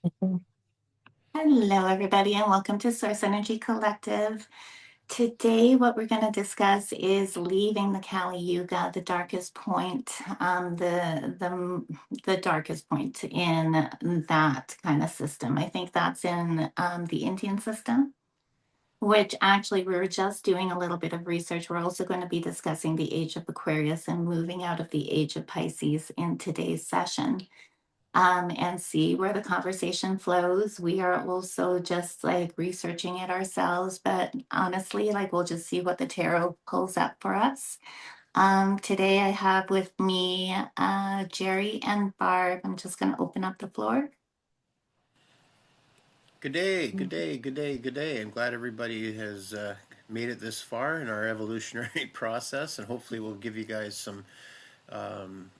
Hello, everybody, and welcome to Source Energy Collective. Today, what we're going to discuss is leaving the Kali Yuga, the darkest point, the darkest point in that kind of system. I think that's in the Indian system, which actually we were just doing a little bit of research. We're also going to be discussing the Age of Aquarius and moving out of the Age of Pisces in today's session and see where the conversation flows. We are also just like researching it ourselves, but honestly, like we'll just see what the tarot pulls up for us. Today I have with me Jerry and Barb. I'm just going to open up the floor. Good day, good day, good day, good day. I'm glad everybody has made it this far in our evolutionary process, and hopefully, we'll give you guys some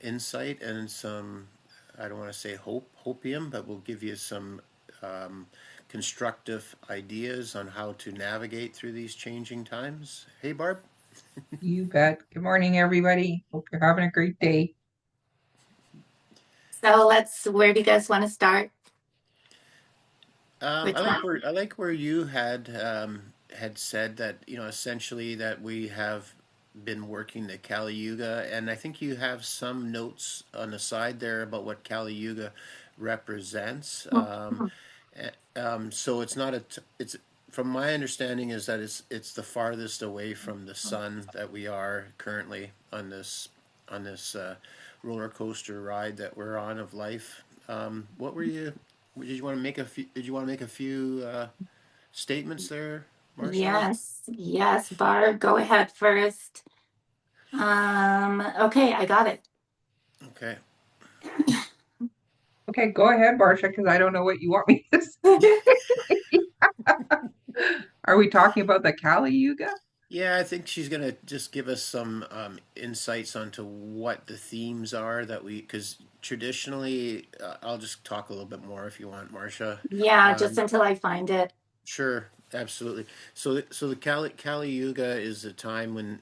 insight and some, I don't want to say hopium, but we'll give you some constructive ideas on how to navigate through these changing times. Hey, Barb. You bet. Good morning, everybody. Hope you're having a great day. So where do you guys want to start? I Which like one? where you had said that, essentially that we have been working the Kali Yuga, and I think you have some notes on the side there about what Kali Yuga represents. So it's not it's from my understanding is that it's the farthest away from the sun that we are currently on this roller coaster ride that we're on of life. What were you? Did you want to make a few? Did you want to make a few statements there, Marcia? Yes, yes, Barb, go ahead first. Okay, I got it. Okay. Okay, go ahead, Barsha, because I don't know what you want me to say. Are we talking about the Kali Yuga? Yeah, I think she's gonna just give us some insights onto what the themes are that because traditionally, I'll just talk a little bit more if you want, Marcia. Yeah, just Um, until I find it. Sure, absolutely. So the Kali Yuga is a time when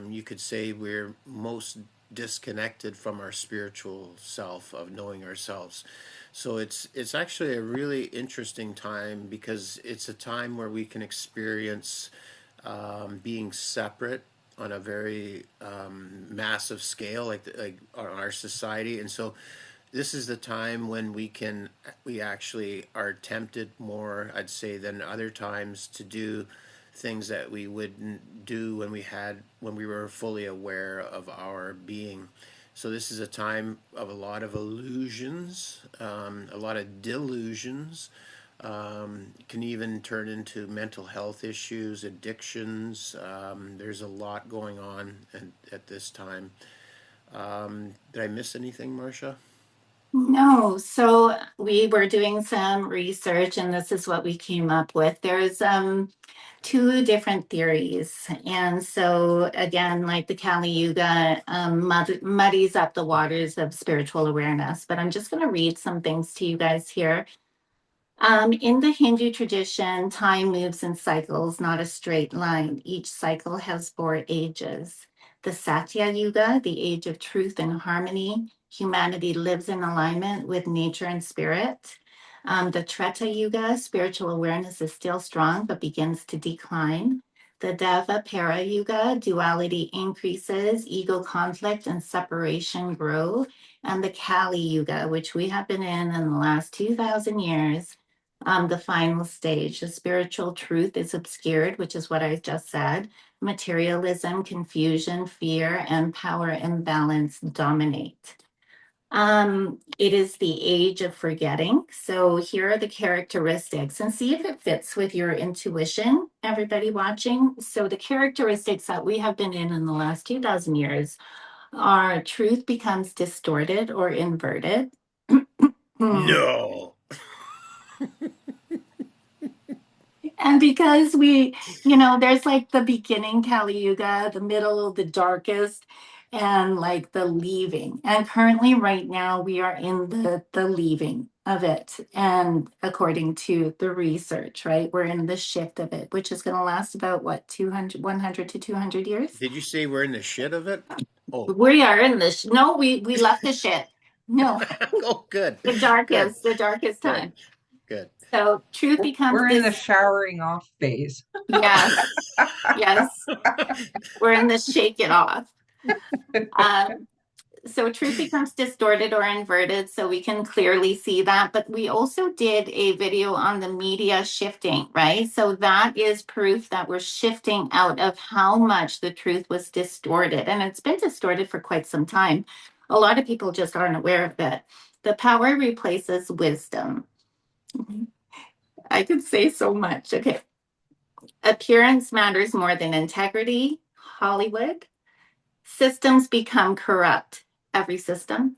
you could say we're most disconnected from our spiritual self of knowing ourselves. So it's actually a really interesting time because it's a time where we can experience being separate on a very massive scale, like our society, and so this is the time when we actually are tempted more, I'd say, than other times to do things that we wouldn't do when we were fully aware of our being. So this is a time of a lot of illusions, a lot of delusions. Can even turn into mental health issues, addictions. There's a lot going on at this time. Did I miss anything, Marcia? No, so we were doing some research and this is what we came up with. There's two different theories. And so again, like the Kali Yuga muddies up the waters of spiritual awareness. But I'm just going to read some things to you guys here. In the Hindu tradition, time moves in cycles, not a straight line. Each cycle has 4 ages. The Satya Yuga, the age of truth and harmony, humanity lives in alignment with nature and spirit. The Treta Yuga, spiritual awareness is still strong but begins to decline. The Dvapara Yuga, duality increases, ego conflict and separation grow. And the Kali Yuga, which we have been in the last 2,000 years, the final stage. The spiritual truth is obscured, which is what I just said. Materialism, confusion, fear, and power imbalance dominate. It is the age of forgetting. So here are the characteristics and see if it fits with your intuition, everybody watching. So the characteristics that we have been in the last 2,000 years are truth becomes distorted or inverted. No. And because there's like the beginning Kali Yuga, the middle, the darkest, and like the leaving. And currently, right now, we are in the leaving of it. And according to the research, right, we're in the shift of it, which is going to last about what, 200, 100 to 200 years? Did you say we're in the shit of it? Oh, We are in this. No, we left the shit. No, oh, good, the good, darkest good. time. Good. So truth becomes We're in the this. showering off phase. Yes, yes, we're in the shake it off. Um, so truth becomes distorted or inverted, so we can clearly see that. But we also did a video on the media shifting, right? So that is proof that we're shifting out of how much the truth was distorted. And it's been distorted for quite some time. A lot of people just aren't aware of it. The power replaces wisdom. I could say so much. Okay. Appearance matters more than integrity. Hollywood. Systems become corrupt. Every system.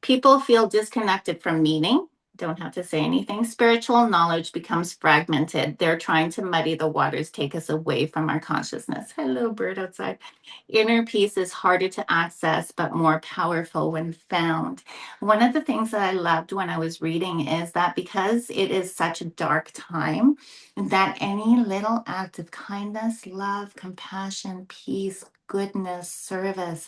People feel disconnected from meaning. Don't have to say anything. Spiritual knowledge becomes fragmented. They're trying to muddy the waters, take us away from our consciousness. Hello, bird outside. Inner peace is harder to access, but more powerful when found. One of the things that I loved when I was reading is that because it is such a dark time, that any little act of kindness, love, compassion, peace, goodness, service,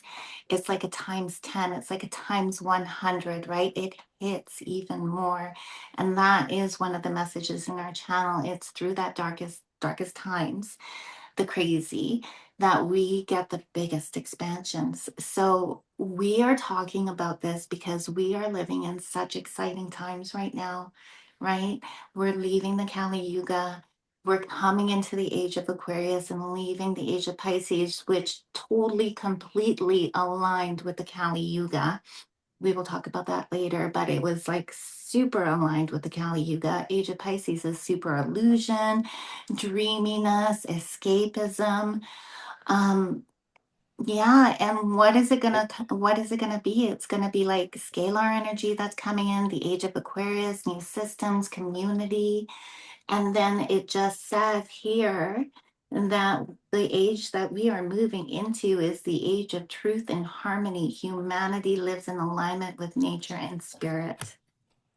it's like a times 10, it's like a times 100, right? It hits even more. And that is one of the messages in our channel. It's through that darkest times, the crazy, that we get the biggest expansions. So we are talking about this because we are living in such exciting times right now, right? We're leaving the Kali Yuga. We're coming into the age of Aquarius and leaving the age of Pisces, which totally, completely aligned with the Kali Yuga. We will talk about that later, but it was like super aligned with the Kali Yuga. Age of Pisces is super illusion, dreaminess, escapism. Um, yeah, and what is it gonna be? It's gonna be like scalar energy that's coming in, the age of Aquarius, new systems, community. And then it just says here that the age that we are moving into is the age of truth and harmony. Humanity lives in alignment with nature and spirit,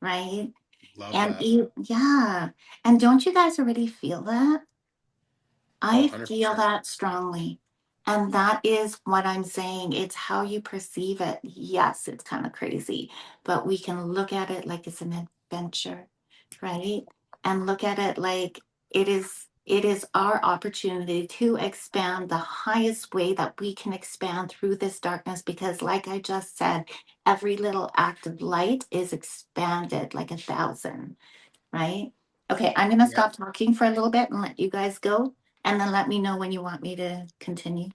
right? Love And that. yeah, and don't you guys already feel that? Oh, I feel 100%. that strongly. And that is what I'm saying. It's how you perceive it. Yes, it's kind of crazy, but we can look at it like it's an adventure, right? And look at it like it is our opportunity to expand the highest way that we can expand through this darkness because like I just said, every little act of light is expanded like 1,000, right? Okay, I'm going to Yeah. stop talking for a little bit and let you guys go, and then let me know when you want me to continue.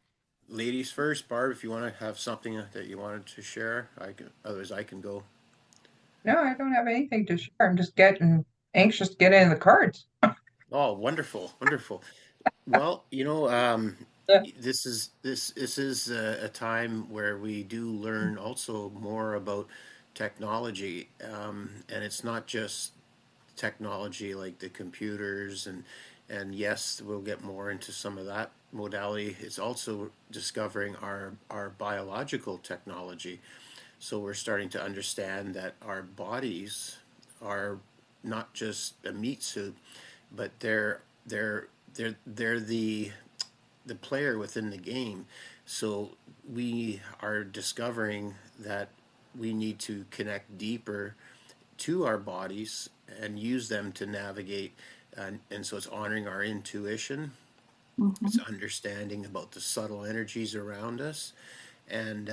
Ladies first, Barb. If you want to have something that you wanted to share, I can. Otherwise, I can go. No, I don't have anything to share. I'm just getting anxious to get in the cards. Oh, wonderful, wonderful. Well, Yeah. this is a time where we do learn also more about technology, and it's not just technology like the computers and yes, we'll get more into some of that modality. It's also discovering our biological technology. So we're starting to understand that our bodies are not just a meat suit, but they're the player within the game. So we are discovering that we need to connect deeper to our bodies and use them to navigate. And so it's honoring our intuition, it's Mhm. understanding about the subtle energies around us, and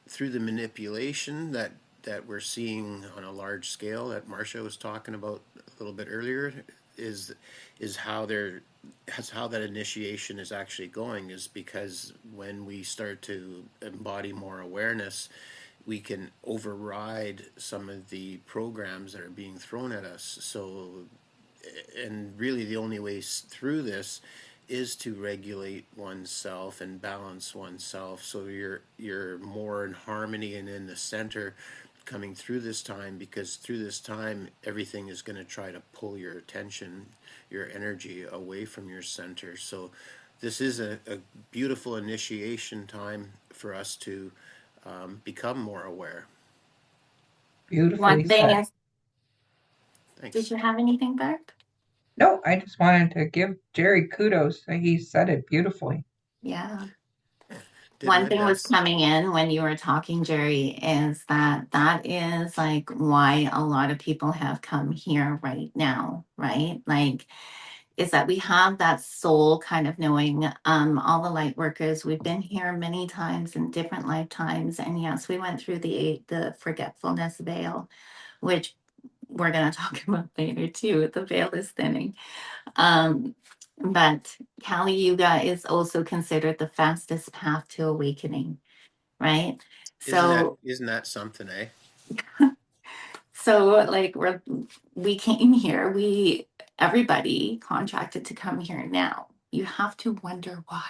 through the manipulation that we're seeing on a large scale that Marcia was talking about a little bit earlier is is how they're that's how that initiation is actually going, is because when we start to embody more awareness, we can override some of the programs that are being thrown at us. So, and really the only way through this is to regulate oneself and balance oneself, so you're more in harmony and in the center coming through this time, because through this time everything is going to try to pull your attention, your energy away from your center. So this is a beautiful initiation time for us to become more aware. One Beautifully thing said. is, did Thanks. you have anything, Barb? No, I just wanted to give Jerry kudos. He said it beautifully. Yeah. Didn't One it? thing was That's coming in when you were talking, Jerry, is that is like why a lot of people have come here right now, right? Like, is that we have that soul kind of knowing. All the light workers, we've been here many times in different lifetimes, and yes, we went through the forgetfulness veil, which we're going to talk about later too. The veil is thinning. Um, but Kali Yuga is also considered the fastest path to awakening, right? So, isn't that something, eh? so like we came here, everybody contracted to come here now. You have to wonder why,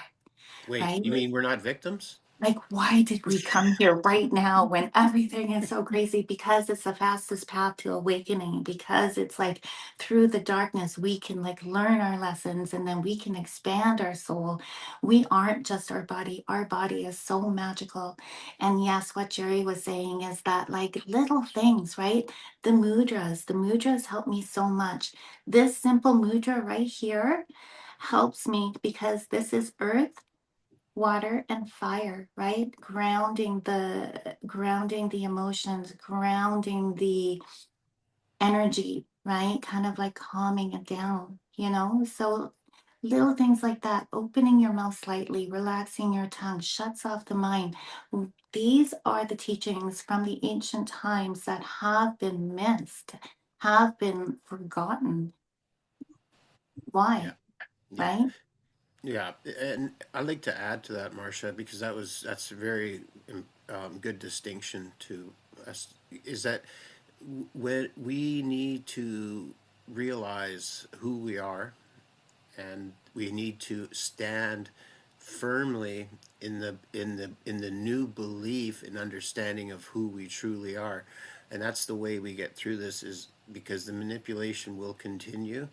Wait, right? you mean we're not victims? Like, why did we come here right now when everything is so crazy? Because it's the fastest path to awakening, because it's like through the darkness, we can like learn our lessons and then we can expand our soul. We aren't just our body is so magical. And yes, what Jerry was saying is that like little things, right? The mudras help me so much. This simple mudra right here helps me because this is earth, water, and fire, right? Grounding the emotions, grounding the energy, right? Kind of like calming it down, so little things like that, opening your mouth slightly, relaxing your tongue, shuts off the mind. These are the teachings from the ancient times that have been missed, have been forgotten. Yeah, Why? yeah, Right? yeah. And I'd like to add to that, Marcia, because that's a very good distinction to us. Is that when we need to realize who we are, and we need to stand firmly in the new belief and understanding of who we truly are. And that's the way we get through this, is because the manipulation will continue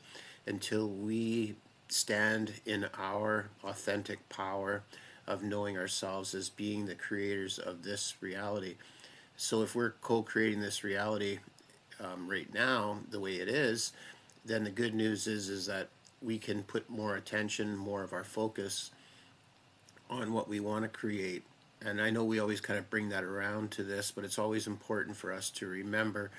until we stand in our authentic power of knowing ourselves as being the creators of this reality. So if we're co-creating this reality right now the way it is, then the good news is that we can put more attention, more of our focus on what we want to create. And I know we always kind of bring that around to this, but it's always important for us to remember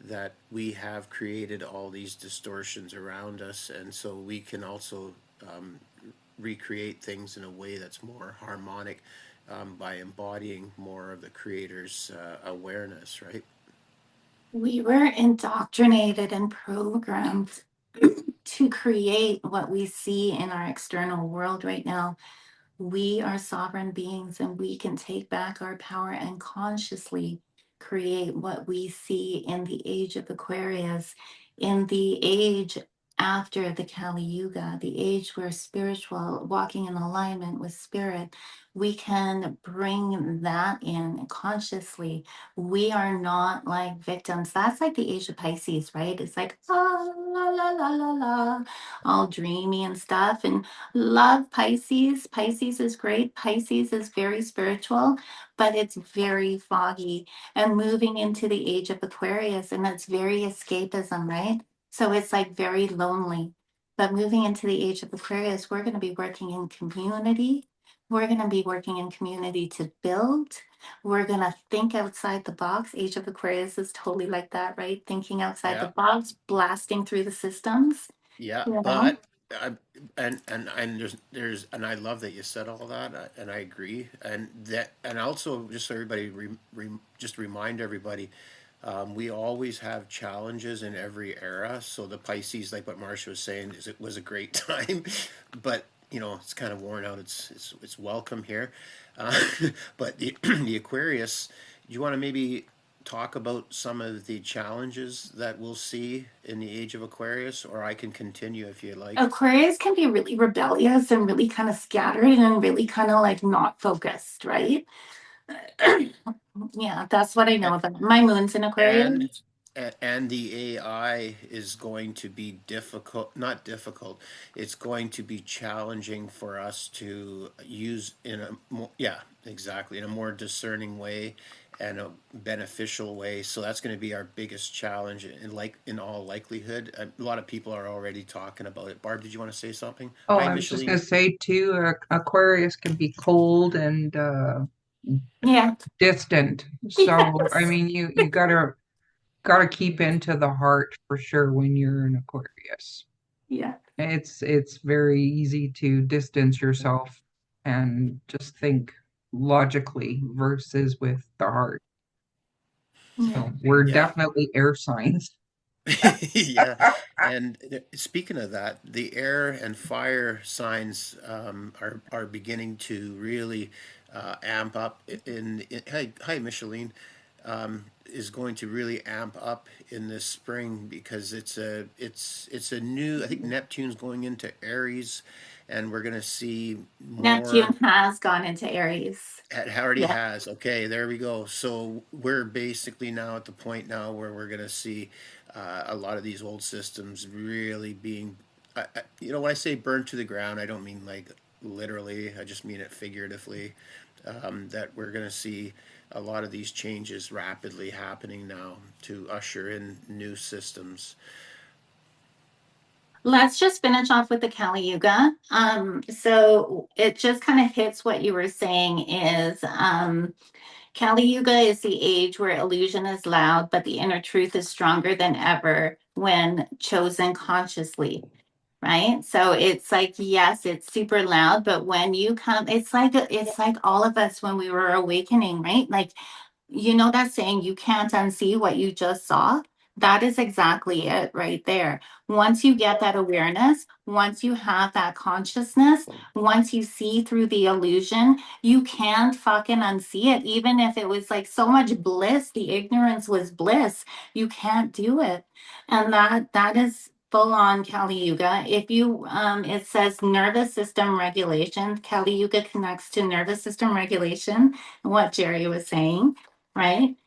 that we have created all these distortions around us, and so we can also um, recreate things in a way that's more harmonic by embodying more of the creator's awareness, right? We were indoctrinated and programmed to create what we see in our external world right now. We are sovereign beings and we can take back our power and consciously create what we see in the age of Aquarius, in the age after the Kali Yuga, the age where spiritual, walking in alignment with spirit, we can bring that in consciously. We are not like victims. That's like the age of Pisces, right? It's like, la, la, la, la, la, all dreamy and stuff. And love Pisces. Pisces is great. Pisces is very spiritual, but it's very foggy and moving into the age of Aquarius, and it's very escapism, right? So it's like very lonely. But moving into the age of Aquarius, we're going to be working in community. We're going to be working in community to build. We're going to think outside the box. Age of Aquarius is totally like that, right? Thinking outside the Yeah, box, blasting through the systems, yeah, you know? but I, and there's and I love that you said all that, and I agree, and also just so everybody just remind everybody, we always have challenges in every era. So the Pisces, like what Marcia was saying, is it was a great time, but it's kind of worn out. It's welcome here, uh, but the Aquarius. Do you want to maybe talk about some of the challenges that we'll see in the age of Aquarius, or I can continue if you like. Aquarius can be really rebellious and really kind of scattered and really kind of like not focused, right? Yeah, that's what I know about my moon's in And Aquarius. And the AI is going to be difficult, not difficult, it's going to be challenging for us to use in a more, yeah, exactly, in a more discerning way and a beneficial way. So that's going to be our biggest challenge in all likelihood. A lot of people are already talking about it. Barb, did you want to say something? Oh, Hi, I was just going Micheline. to say too, Aquarius can be cold and Yeah. distant. So, I Yes. mean, you gotta keep into the heart for sure when you're in Aquarius. Yeah. It's very easy to distance yourself and just think logically versus with the heart. Yeah. So we're Yeah. definitely air signs. Yeah, and speaking of that, the air and fire signs are beginning to really amp up. Hi, Micheline, is going to really amp up in this spring because it's a new. I think Neptune's going into Aries, and we're going to see more. Neptune has gone into Aries. It already Yeah. has. Okay, there we go. So we're basically now at the point now where we're going to see a lot of these old systems really being, when I say burned to the ground, I don't mean like literally. I just mean it figuratively. That we're going to see a lot of these changes rapidly happening now to usher in new systems. Let's just finish off with the Kali Yuga. So it just kind of hits what you were saying is Kali Yuga is the age where illusion is loud, but the inner truth is stronger than ever when chosen consciously. Right? So it's like, yes, it's super loud, but when you come, it's like all of us when we were awakening, right? Like, you know that saying, you can't unsee what you just saw? That is exactly it right there. Once you get that awareness, once you have that consciousness, once you see through the illusion, you can't fucking unsee it. Even if it was like so much bliss, the ignorance was bliss, you can't do it. And that is full on Kali Yuga. If you it says nervous system regulation. Kali Yuga connects to nervous system regulation, what Jerry was saying, right?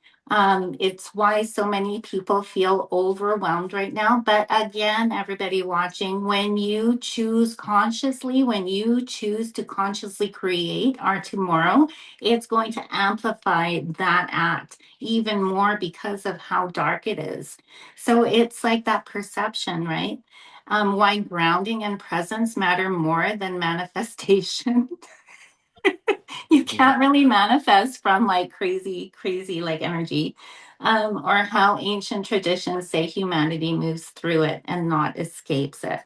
It's why so many people feel overwhelmed right now. But again, everybody watching, when you choose consciously, when you choose to consciously create our tomorrow, it's going to amplify that act even more because of how dark it is. So it's like that perception, right? Why grounding and presence matter more than manifestation. You Yeah. can't really manifest from like crazy, crazy like energy. Or how ancient traditions say humanity moves through it and not escapes it.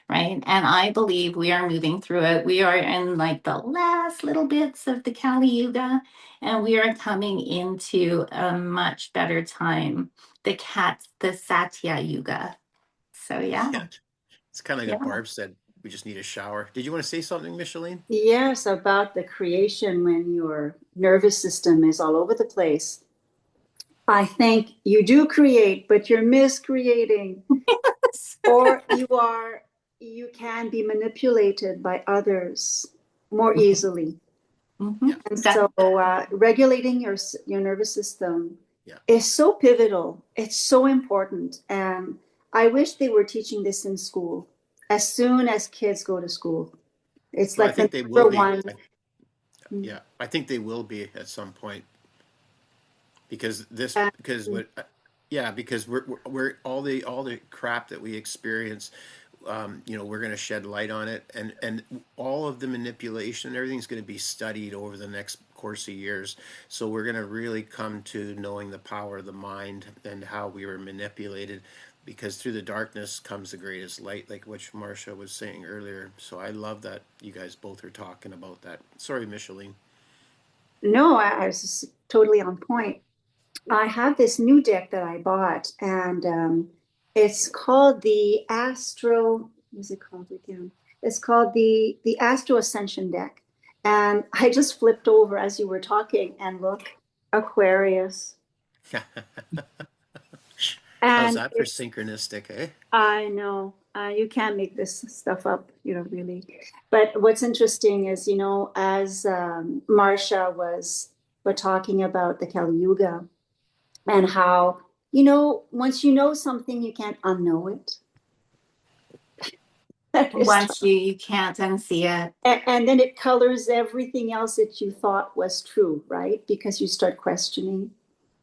Right. And I believe we are moving through it. We are in like the last little bits of the Kali Yuga, and we are coming into a much better time. The Satya Yuga. So yeah, Yeah. It's kind of like what yeah. Barb said. We just need a shower. Did you want to say something, Micheline? Yes, about the creation when your nervous system is all over the place. I think you do create, but you're miscreating, or you can be manipulated by others more easily. Yeah. And That so, regulating your nervous system Yeah. is so pivotal. It's so important, and I wish they were teaching this in school as soon as kids go to school. It's Well, I like the think they will number be. one. Yeah, I think they will be at some point because Mm. what yeah, because we're all the crap that we experience, we're going to shed light on it, and all of the manipulation and everything's going to be studied over the next course of years. So we're going to really come to knowing the power of the mind and how we were manipulated, because through the darkness comes the greatest light, like which Marcia was saying earlier. So I love that you guys both are talking about that. Sorry, Micheline. No, I was just totally on point. I have this new deck that I bought, and it's called the Astro. What's it called again? It's called the Astro Ascension deck. And I just flipped over as you were talking, and look, Aquarius. How's And that for it's synchronistic, eh? I know you can't make this stuff up, really. But what's interesting is, as Marsha was talking about the Kali Yuga and how once you know something, you can't unknow it. Once you can't unsee it. And then it colors everything else that you thought was true, right? Because you start questioning.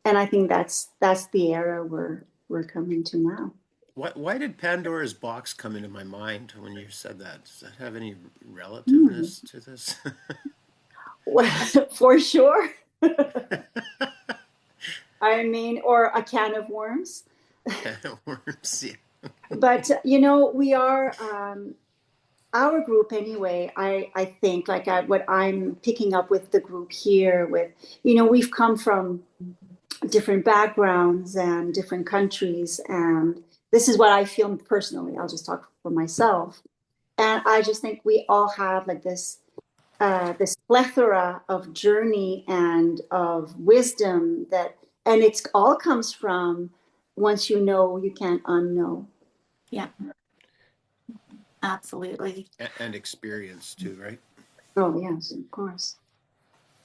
And I think that's the era we're coming to now. Why did Pandora's box come into my mind when you said that? Does that have any Hmm. relativeness to this? Well, for sure. I mean, or a can of worms. Can of worms. Yeah. But we are our group anyway. I think like what I'm picking up with the group here. With we've come from different backgrounds and different countries, and this is what I feel personally. I'll just talk for myself, and I just think we all have like this plethora of journey and of wisdom and it's all comes from once you know, you can't unknow. Yeah, absolutely. And experience too, right? Oh yes, of course.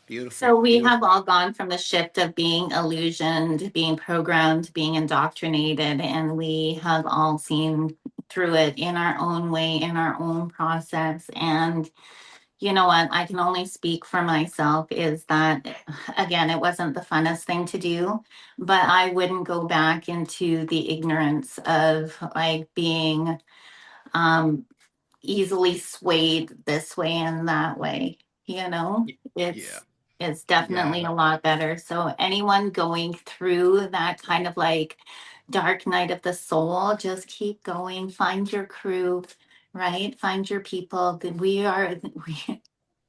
Beautiful, So we have beautiful. all gone from the shift of being illusioned, being programmed, being indoctrinated, and we have all seen through it in our own way, in our own process. And you know what? I can only speak for myself is that, again, it wasn't the funnest thing to do, but I wouldn't go back into the ignorance of like being um, easily swayed this way and that way. You know, Yeah, it's definitely yeah. a lot better. So anyone going through that kind of like dark night of the soul, just keep going, find your crew, right? Find your people.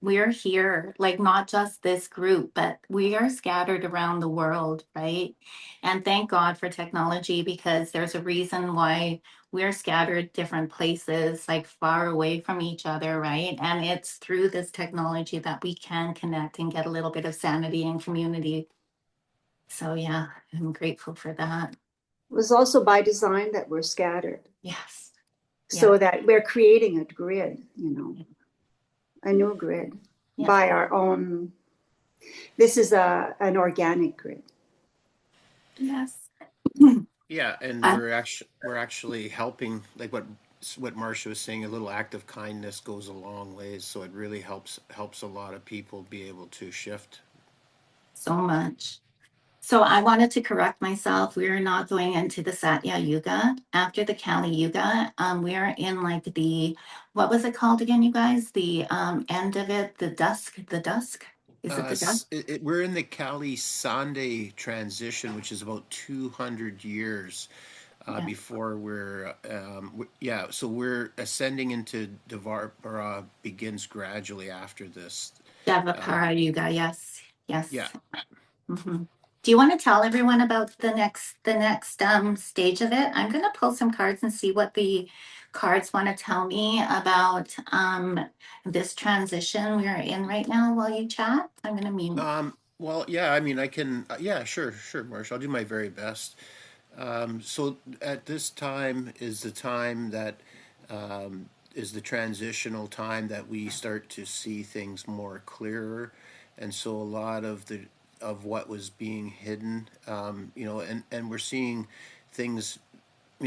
We're here, like not just this group, but we are scattered around the world, right? And thank God for technology because there's a reason why we're scattered different places, like far away from each other, right? And it's through this technology that we can connect and get a little bit of sanity and community. So, yeah, I'm grateful for that. It was also by design that we're scattered Yes. Yeah. so that we're creating a grid, a new grid Yeah. by our own. This is an organic grid. Yes. Yeah, and Uh, we're actually helping, like what Marcia was saying, a little act of kindness goes a long ways, so it really helps a lot of people be able to shift. so much. So I wanted to correct myself. We are not going into the Satya Yuga. After the Kali Yuga, we are in like what was it called again, you guys? The end of it, the dusk, the dusk. Is it the dusk? We're in the Kali Sande transition, which is about 200 years Yeah. before yeah, so we're ascending into Dvapara begins gradually after this. Dvapara Yuga, yes. Yeah. Yes. Hmm. Do you want to tell everyone about the next stage of it? I'm gonna pull some cards and see what the cards want to tell me about this transition we are in right now while you chat. I'm gonna mute. Well, yeah, I mean, I can, yeah, sure, Marshall. I'll do my very best. So at this time is the time that is the transitional time that we start to see things more clearer, and so a lot of what was being hidden, and we're seeing things,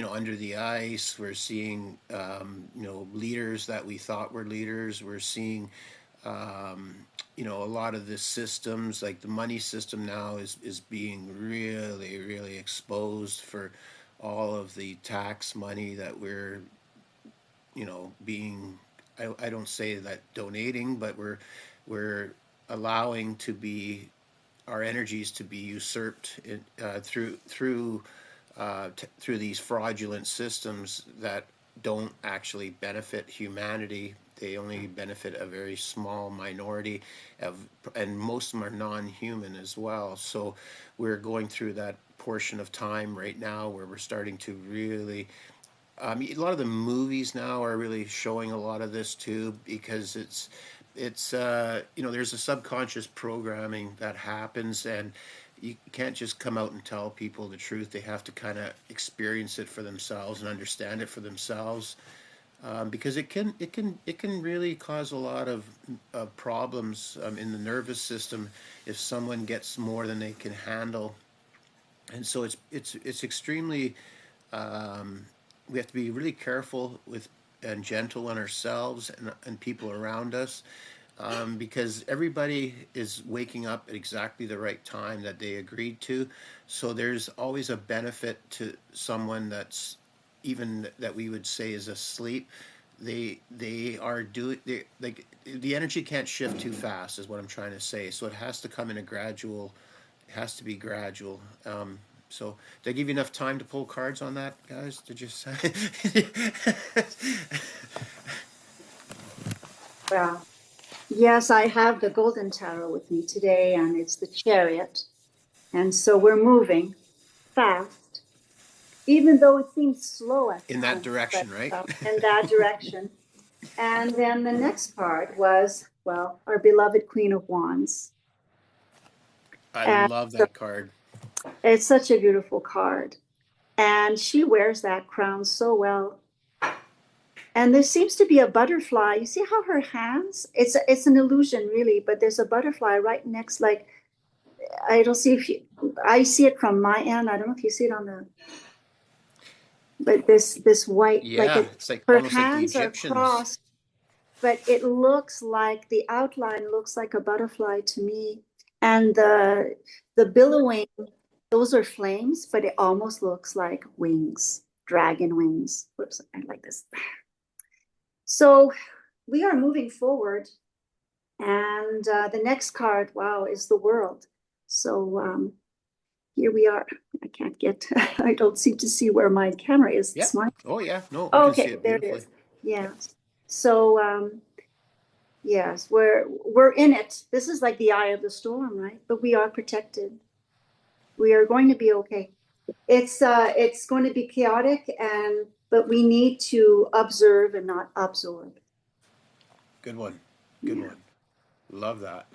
under the ice. We're seeing, leaders that we thought were leaders. We're seeing a lot of the systems, like the money system now is being really, really exposed for all of the tax money that we're, being, I don't say that donating, but we're allowing to be our energies to be usurped through these fraudulent systems that don't actually benefit humanity. They only benefit a very small minority and most of them are non-human as well. So we're going through that portion of time right now where we're starting to really a lot of the movies now are really showing a lot of this too, because there's a subconscious programming that happens, and you can't just come out and tell people the truth. They have to kind of experience it for themselves and understand it for themselves, because it can really cause a lot of problems in the nervous system if someone gets more than they can handle. And so it's extremely, we have to be really careful with and gentle on ourselves and people around us, because everybody is waking up at exactly the right time that they agreed to. So there's always a benefit to someone that's even that we would say is asleep. They are doing they like the energy can't shift too fast is what I'm trying to say. So it has to come in a gradual. It has to be gradual. So did I give you enough time to pull cards on that, guys? Did you say? Well, yes, I have the Golden Tarot with me today, and it's the Chariot. And so we're moving fast, even though it seems slow at In that times, but direction, right? in that direction. And then the next card was, well, our beloved Queen of Wands. I And love so that card. it's such a beautiful card. And she wears that crown so well. And there seems to be a butterfly. You see how her hands, it's an illusion really, but there's a butterfly right next, like, I don't see if you, I see it from my end. I don't know if you see it on the, but this white, like Yeah, it, it's like her almost like the hands are Egyptians. crossed, but it looks like the outline looks like a butterfly to me. And the billowing, those are flames, but it almost looks like wings, dragon wings. Whoops, I like this. So we are moving forward, and the next card, wow, is the world. So here we are. I can't get, I don't seem to see where my camera is. Yeah. It's mine. Oh yeah. No, we can see Okay, it there it beautifully. is. Yeah. So yes, we're in it. This is like the eye of the storm, right? But we are protected. We are going to be okay. It's going to be chaotic, but we need to observe and not absorb. Good one. Good Yeah. one. Love that.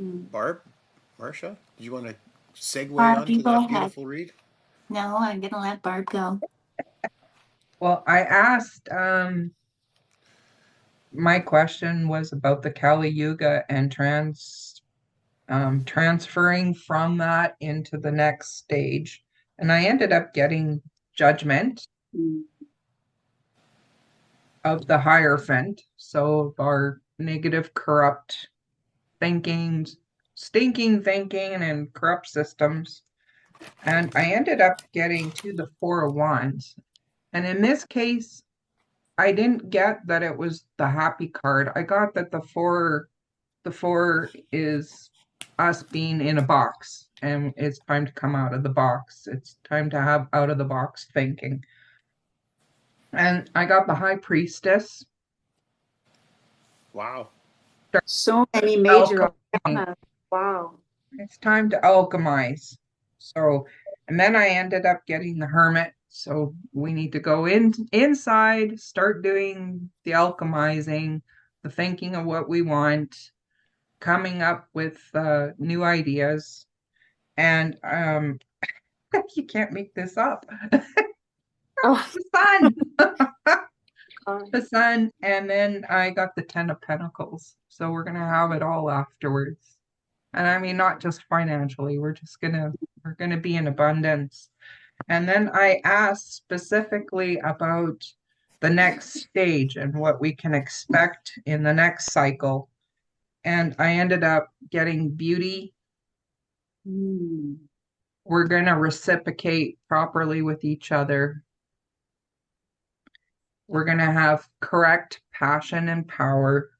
Mm. Barb, Marcia, do you want to segue Barb, you onto go that ahead. beautiful read? No, I'm going to let Barb go. Well, I asked, my question was about the Kali Yuga and transferring from that into the next stage. And I ended up getting judgment Mm. of the Hierophant. So our negative, corrupt thinking, stinking thinking, and corrupt systems. And I ended up getting to the Four of Wands. And in this case, I didn't get that it was the happy card. I got that the four is us being in a box, and it's time to come out of the box. It's time to have out of the box thinking. And I got the High Priestess. Wow. So many major Alchemy. arcana. Wow. It's time to alchemize. So, and then I ended up getting the Hermit. So we need to go inside, start doing the alchemizing, the thinking of what we want, coming up with new ideas. And you can't make this up. Oh, The sun, God. the sun, and then I got the Ten of Pentacles. So we're gonna have it all afterwards. And I mean, not just financially, we're gonna be in abundance. And then I asked specifically about the next stage and what we can expect in the next cycle. And I ended up getting beauty. Mm. We're going to reciprocate properly with each other. We're going to have correct passion and power.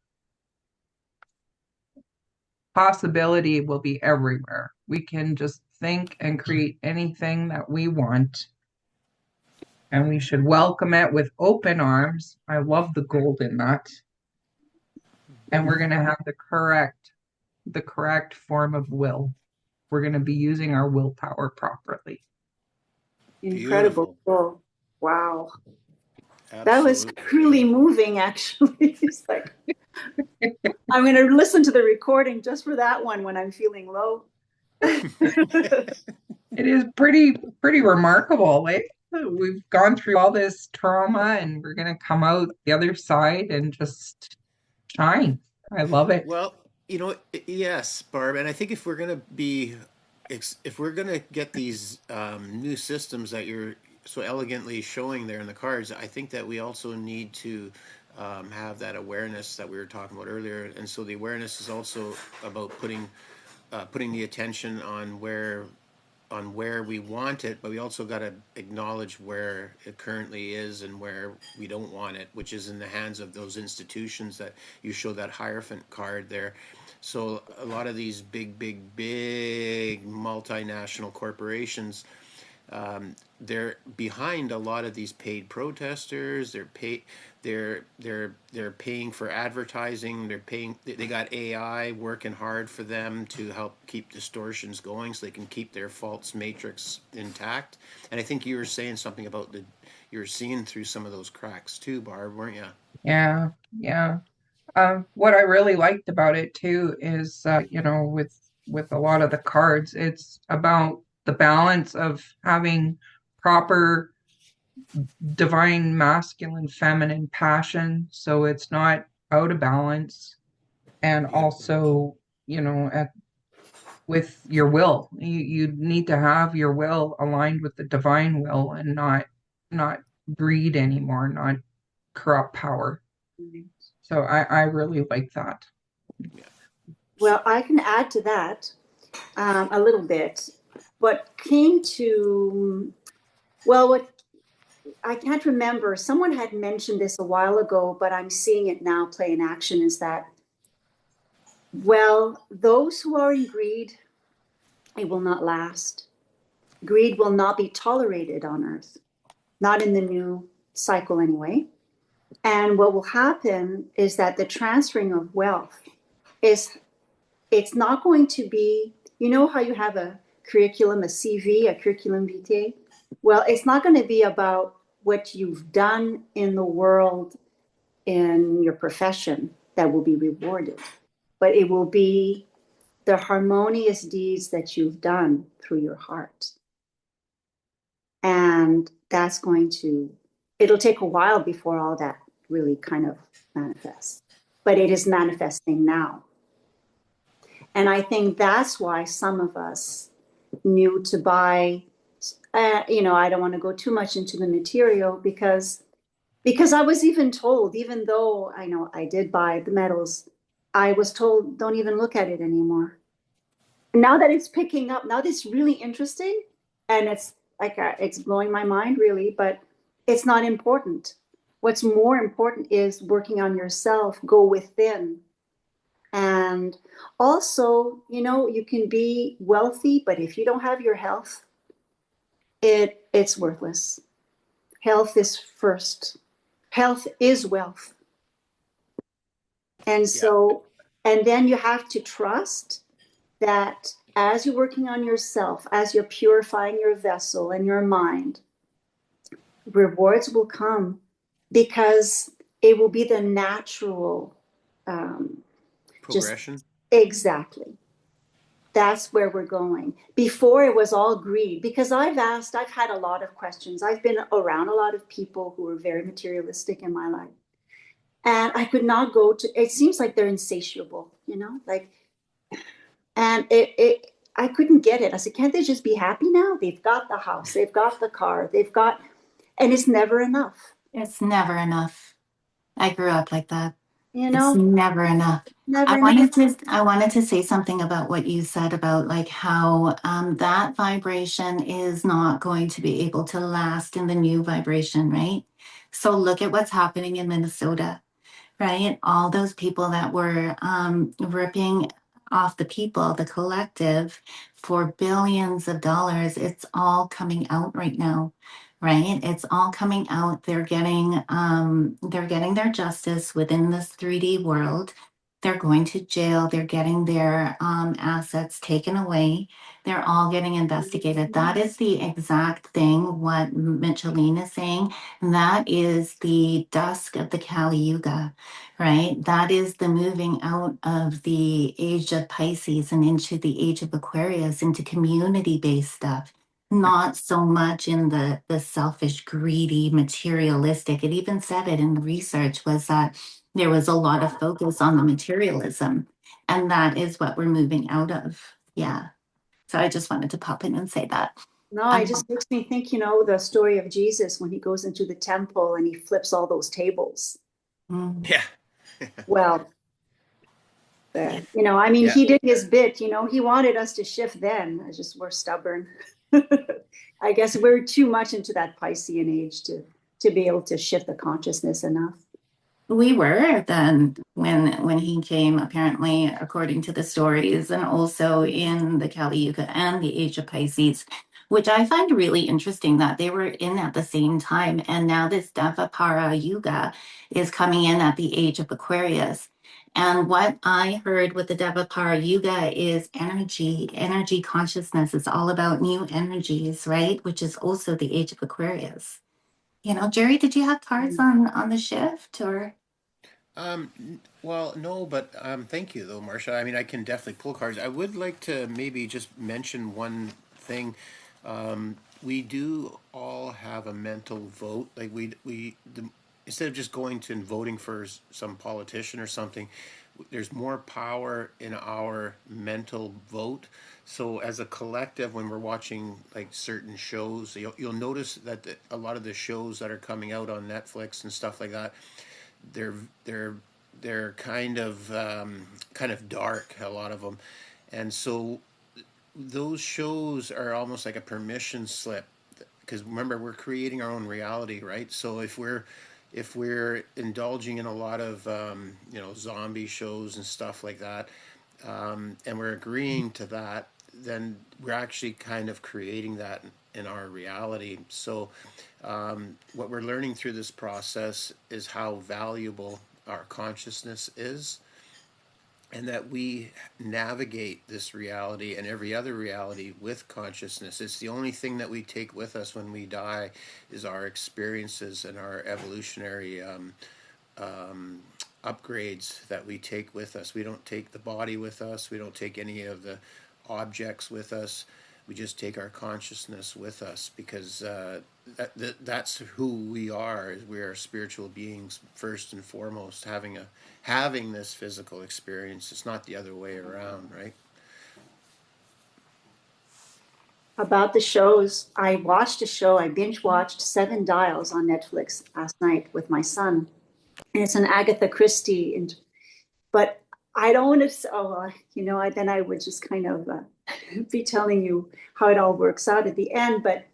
Possibility will be everywhere. We can just think and create anything that we want. And we should welcome it with open arms. I love the golden nut. And we're going to have the correct form of will. We're going to be using our willpower properly. Incredible. Beautiful. Oh, wow. That was Absolutely. really moving, actually. It's like, I'm going to listen to the recording just for that one when I'm feeling low. It is pretty remarkable. We've gone through all this trauma and we're going to come out the other side and just shine. I love it. Well, yes, Barb, and I think if we're going to be if we're going to get these new systems that you're so elegantly showing there in the cards, I think that we also need to have that awareness that we were talking about earlier. And so the awareness is also about putting the attention on where we want it, but we also got to acknowledge where it currently is and where we don't want it, which is in the hands of those institutions that you show that Hierophant card there. So a lot of these big multinational corporations, they're behind a lot of these paid protesters. They're paying for advertising. They got AI working hard for them to help keep distortions going so they can keep their false matrix intact. And I think you were saying something about you're seeing through some of those cracks too, Barb, weren't you? Yeah, yeah. What I really liked about it too is, with a lot of the cards, it's about the balance of having proper divine masculine feminine passion, so it's not out of balance, and Yeah. also, with your will, you need to have your will aligned with the divine will, and not greed anymore, not corrupt power. So I really like that. Well, I can add to that a little bit. What came to, well, what I can't remember, someone had mentioned this a while ago, but I'm seeing it now play in action, is that, well, those who are in greed, it will not last. Greed will not be tolerated on earth, not in the new cycle anyway. And what will happen is that the transferring of wealth is, it's not going to be, you know how you have a curriculum, a CV, a curriculum vitae? Well, it's not going to be about what you've done in the world in your profession that will be rewarded, but it will be the harmonious deeds that you've done through your heart. And that's going to, it'll take a while before all that really kind of manifests, but it is manifesting now. And I think that's why some of us knew to buy, I don't want to go too much into the material because I was even told, even though I know I did buy the metals, I was told, don't even look at it anymore. Now that it's picking up, now that's really interesting. And it's like, it's blowing my mind really, but it's not important. What's more important is working on yourself, go within. And also, you can be wealthy, but if you don't have your health, it's worthless. Health is first. Health is wealth. And so, and then you have to trust that as you're working on yourself, as you're purifying your vessel and your mind, rewards will come because it will be the natural Progression. Exactly. That's where we're going. Before it was all greed, because I've had a lot of questions. I've been around a lot of people who were very materialistic in my life. And I could not go to, it seems like they're insatiable, and I couldn't get it. I said, can't they just be happy now? They've got the house, they've got the car, and it's never enough. It's never enough. I grew up like that. You It's know, never enough. never I enough. wanted to say something about what you said about like how that vibration is not going to be able to last in the new vibration, right? So look at what's happening in Minnesota, right? All those people that were ripping off the people, the collective, for billions of dollars. It's all coming out right now, right? It's all coming out. They're getting their justice within this 3D world. They're going to jail. They're getting their assets taken away. They're all getting investigated. That is the exact thing what Micheline is saying. That is the dusk of the Kali Yuga, right? That is the moving out of the age of Pisces and into the age of Aquarius, into community-based stuff, not so much in the selfish, greedy, materialistic. It even said it in the research was that there was a lot of focus on the materialism, and that is what we're moving out of. Yeah. So I just wanted to pop in and say that. No, it just makes me think, the story of Jesus when he goes into the temple and he flips all those tables. Mm, Yeah. Well, yeah. I mean, Yeah. he did his bit, he wanted us to shift then. I just, we're stubborn. I guess we're too much into that Piscean age to be able to shift the consciousness enough. We were then when he came, apparently, according to the stories, and also in the Kali Yuga and the Age of Pisces, which I find really interesting that they were in at the same time. And now this Dvapara Yuga is coming in at the Age of Aquarius. And what I heard with the Dvapara Yuga is energy consciousness is all about new energies, right? Which is also the Age of Aquarius. Jerry, did you have cards on the shift or? Well, no, but thank you though, Marcia. I mean, I can definitely pull cards. I would like to maybe just mention one thing. We do all have a mental vote. Like instead of just going to and voting for some politician or something, there's more power in our mental vote. So as a collective, when we're watching like certain shows, you'll notice that a lot of the shows that are coming out on Netflix and stuff like that, they're they're they're kind of dark, a lot of them, and so those shows are almost like a permission slip, because remember, we're creating our own reality, right? So if we're indulging in a lot of zombie shows and stuff like that, and we're agreeing to that, then we're actually kind of creating that in our reality. So what we're learning through this process is how valuable our consciousness is, and that we navigate this reality and every other reality with consciousness. It's the only thing that we take with us when we die is our experiences and our evolutionary upgrades that we take with us. We don't take the body with us. We don't take any of the objects with us. We just take our consciousness with us, because that's who we are. We are spiritual beings first and foremost, having this physical experience. It's not the other way around, right? About the shows, I watched a show, I binge watched Seven Dials on Netflix last night with my son. And it's an Agatha Christie, but I don't want to, then I would just kind of be telling you how it all works out at the end. But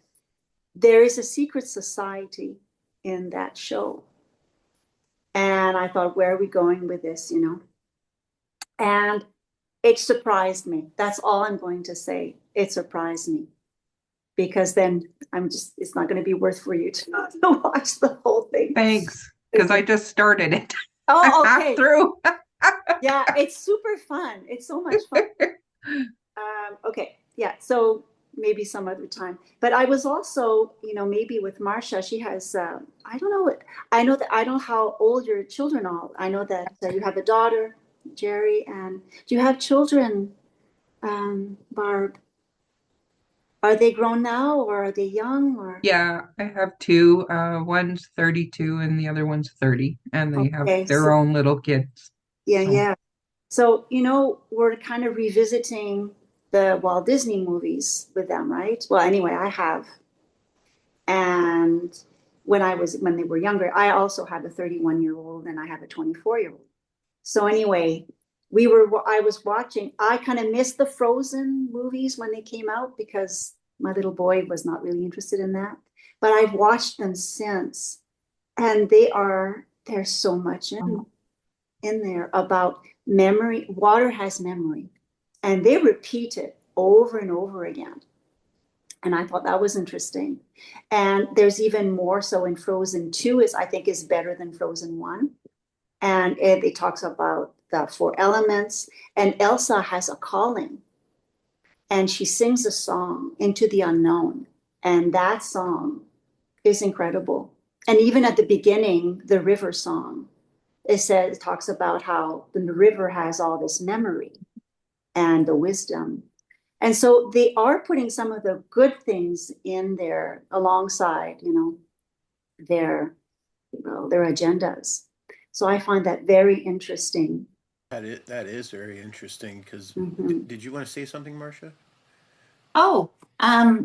there is a secret society in that show. And I thought, where are we going with this, And it surprised me. That's all I'm going to say. It surprised me. Because then it's not going to be worth for you to watch the whole thing. Thanks, because I just started it. Oh, I'm okay. half through. Yeah, it's super fun. It's so much fun. Okay, yeah, so maybe some other time. But I was also, maybe with Marcia, she has, I don't know I know how old your children are. I know that you have a daughter, Jerry, and do you have children, Barb? Are they grown now, or are they young, or? Yeah, I have two. One's 32 and the other one's 30, and they have Okay, their own little kids. yeah, So, yeah. So, we're kind of revisiting the Walt Disney movies with them, right? Well, anyway, I have. And when they were younger, I also have a 31-year-old and I have a 24-year-old. So anyway, I was watching, I kind of missed the Frozen movies when they came out because my little boy was not really interested in that. But I've watched them since, and there's so much in there about memory. Water has memory, and they repeat it over and over again. And I thought that was interesting. And there's even more so in Frozen 2 I think is better than Frozen 1. And it talks about the four elements. And Elsa has a calling. And she sings a song, Into the Unknown. And that song is incredible. And even at the beginning, the river song, it talks about how the river has all this memory and the wisdom. And so they are putting some of the good things in there alongside, their agendas. So I find that very interesting. That is very interesting, because Mhm. did you want to say something, Marcia? Oh,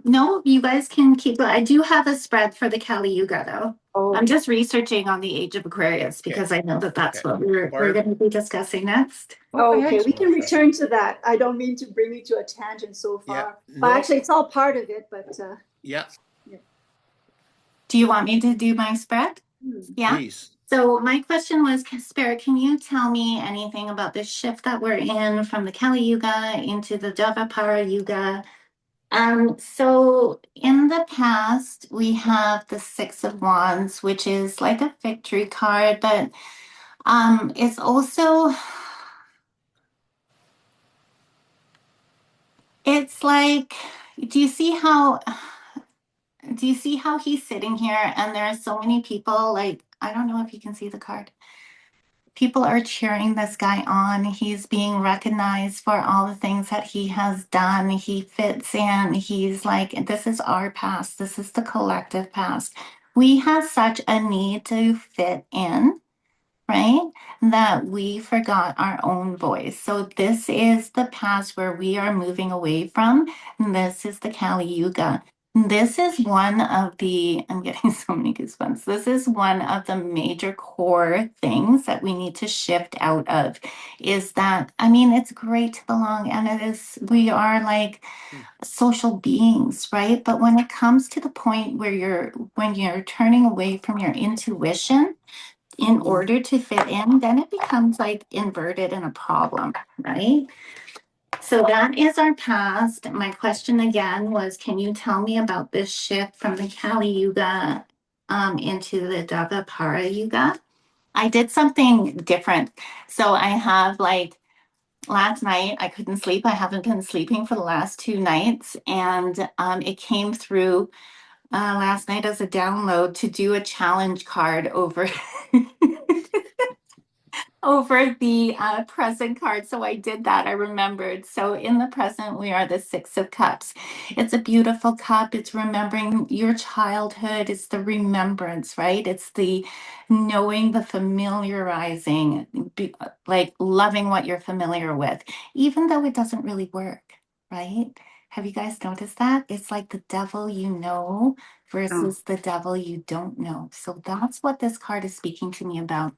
no, you guys can keep. I do have a spread for the Kali Yuga though. I'm Oh, just researching on the Age of Aquarius Okay. because I know that Okay. that's what we're Barb? going to be discussing next. Oh, oh, okay. ahead. We can Okay. return to that. I don't mean to bring you to a tangent so Yeah. far. Well, No. actually, it's all part of it, but Yeah. Do you want me to do my spread? hmm. Yeah. Please. So my question was, Spirit, can you tell me anything about this shift that we're in from the Kali Yuga into the Dvapara Yuga? So in the past, we have the Six of Wands, which is like a victory card, but it's also it's like, do you see how he's sitting here and there are so many people, like, I don't know if you can see the card. People are cheering this guy on. He's being recognized for all the things that he has done. He fits in. He's like, this is our past. This is the collective past. We have such a need to fit in, right? That we forgot our own voice. So this is the past where we are moving away from. And this is the Kali Yuga. This is one of the, I'm getting so many goosebumps. This is one of the major core things that we need to shift out of is that, I mean, it's great to belong and it is, we are like social beings, right? But when it comes to the point where when you're turning away from your intuition, in order to fit in, then it becomes like inverted and a problem, right? So that is our past. My question again was, can you tell me about this shift from the Kali Yuga into the Dvapara Yuga? I did something different. So I have like last night, I couldn't sleep. I haven't been sleeping for the last 2 nights. And it came through last night as a download to do a challenge card over over the present card. So I did that. I remembered. So in the present, we are the Six of Cups. It's a beautiful cup. It's remembering your childhood. It's the remembrance, right? It's the knowing, the familiarizing, like loving what you're familiar with, even though it doesn't really work, right? Have you guys noticed that? It's like the devil you know Oh, versus the devil you don't know. So that's what this card is speaking to me about.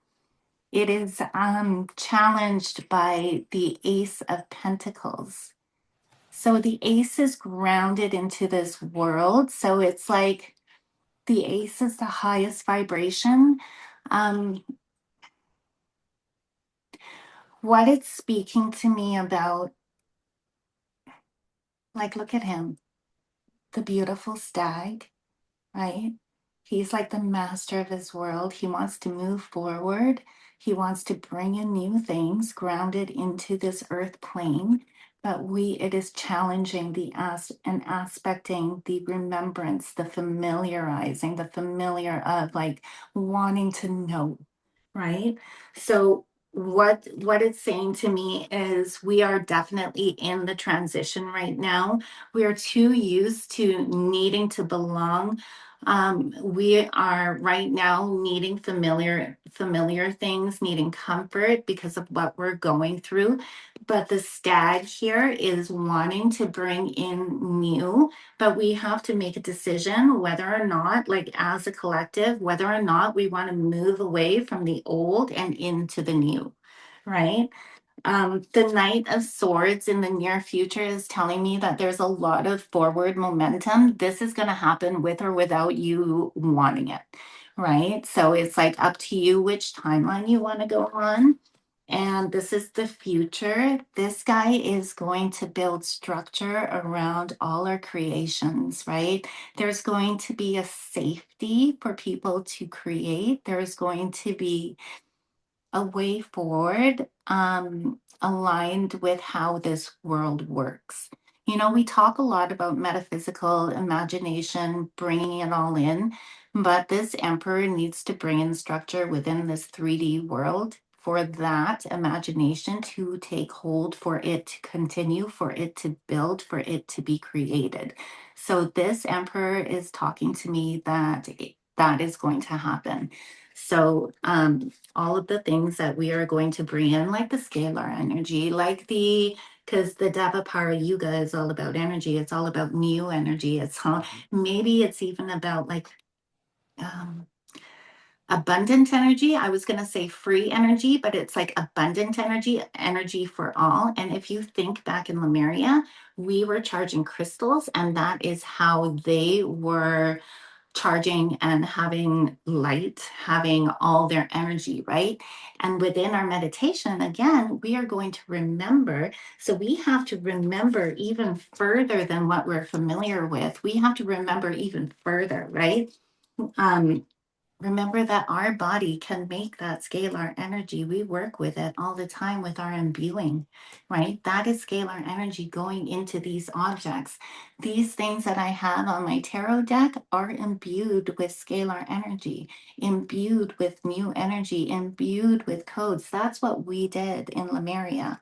It is challenged by the Ace of Pentacles. So the ace is grounded into this world. So it's like the ace is the highest vibration. Um, what it's speaking to me about, like, look at him, the beautiful stag, right? He's like the master of his world. He wants to move forward. He wants to bring in new things grounded into this earth plane. But it is challenging and aspecting the remembrance, the familiarizing, the familiar of like wanting to know, right? So what it's saying to me is we are definitely in the transition right now. We are too used to needing to belong. We are right now needing familiar things, needing comfort because of what we're going through. But the stag here is wanting to bring in new, but we have to make a decision whether or not, like as a collective, whether or not we want to move away from the old and into the new, right? The Knight of Swords in the near future is telling me that there's a lot of forward momentum. This is going to happen with or without you wanting it, right? So it's like up to you which timeline you want to go on. And this is the future. This guy is going to build structure around all our creations, right? There's going to be a safety for people to create. There's going to be a way forward aligned with how this world works. You know, we talk a lot about metaphysical imagination, bringing it all in, but this emperor needs to bring in structure within this 3D world for that imagination to take hold, for it to continue, for it to build, for it to be created. So this emperor is talking to me that that is going to happen. So all of the things that we are going to bring in, like the scalar energy, like the because the Dvapara Yuga is all about energy. It's all about new energy. It's all, maybe it's even about like um, abundant energy. I was going to say free energy, but it's like abundant energy, energy for all. And if you think back in Lemuria, we were charging crystals, and that is how they were charging and having light, having all their energy, right? And within our meditation, again, we are going to remember. So we have to remember even further than what we're familiar with. We have to remember even further, right? Um, Remember that our body can make that scalar energy. We work with it all the time with our imbuing, right? That is scalar energy going into these objects. These things that I have on my tarot deck are imbued with scalar energy, imbued with new energy, imbued with codes. That's what we did in Lemuria,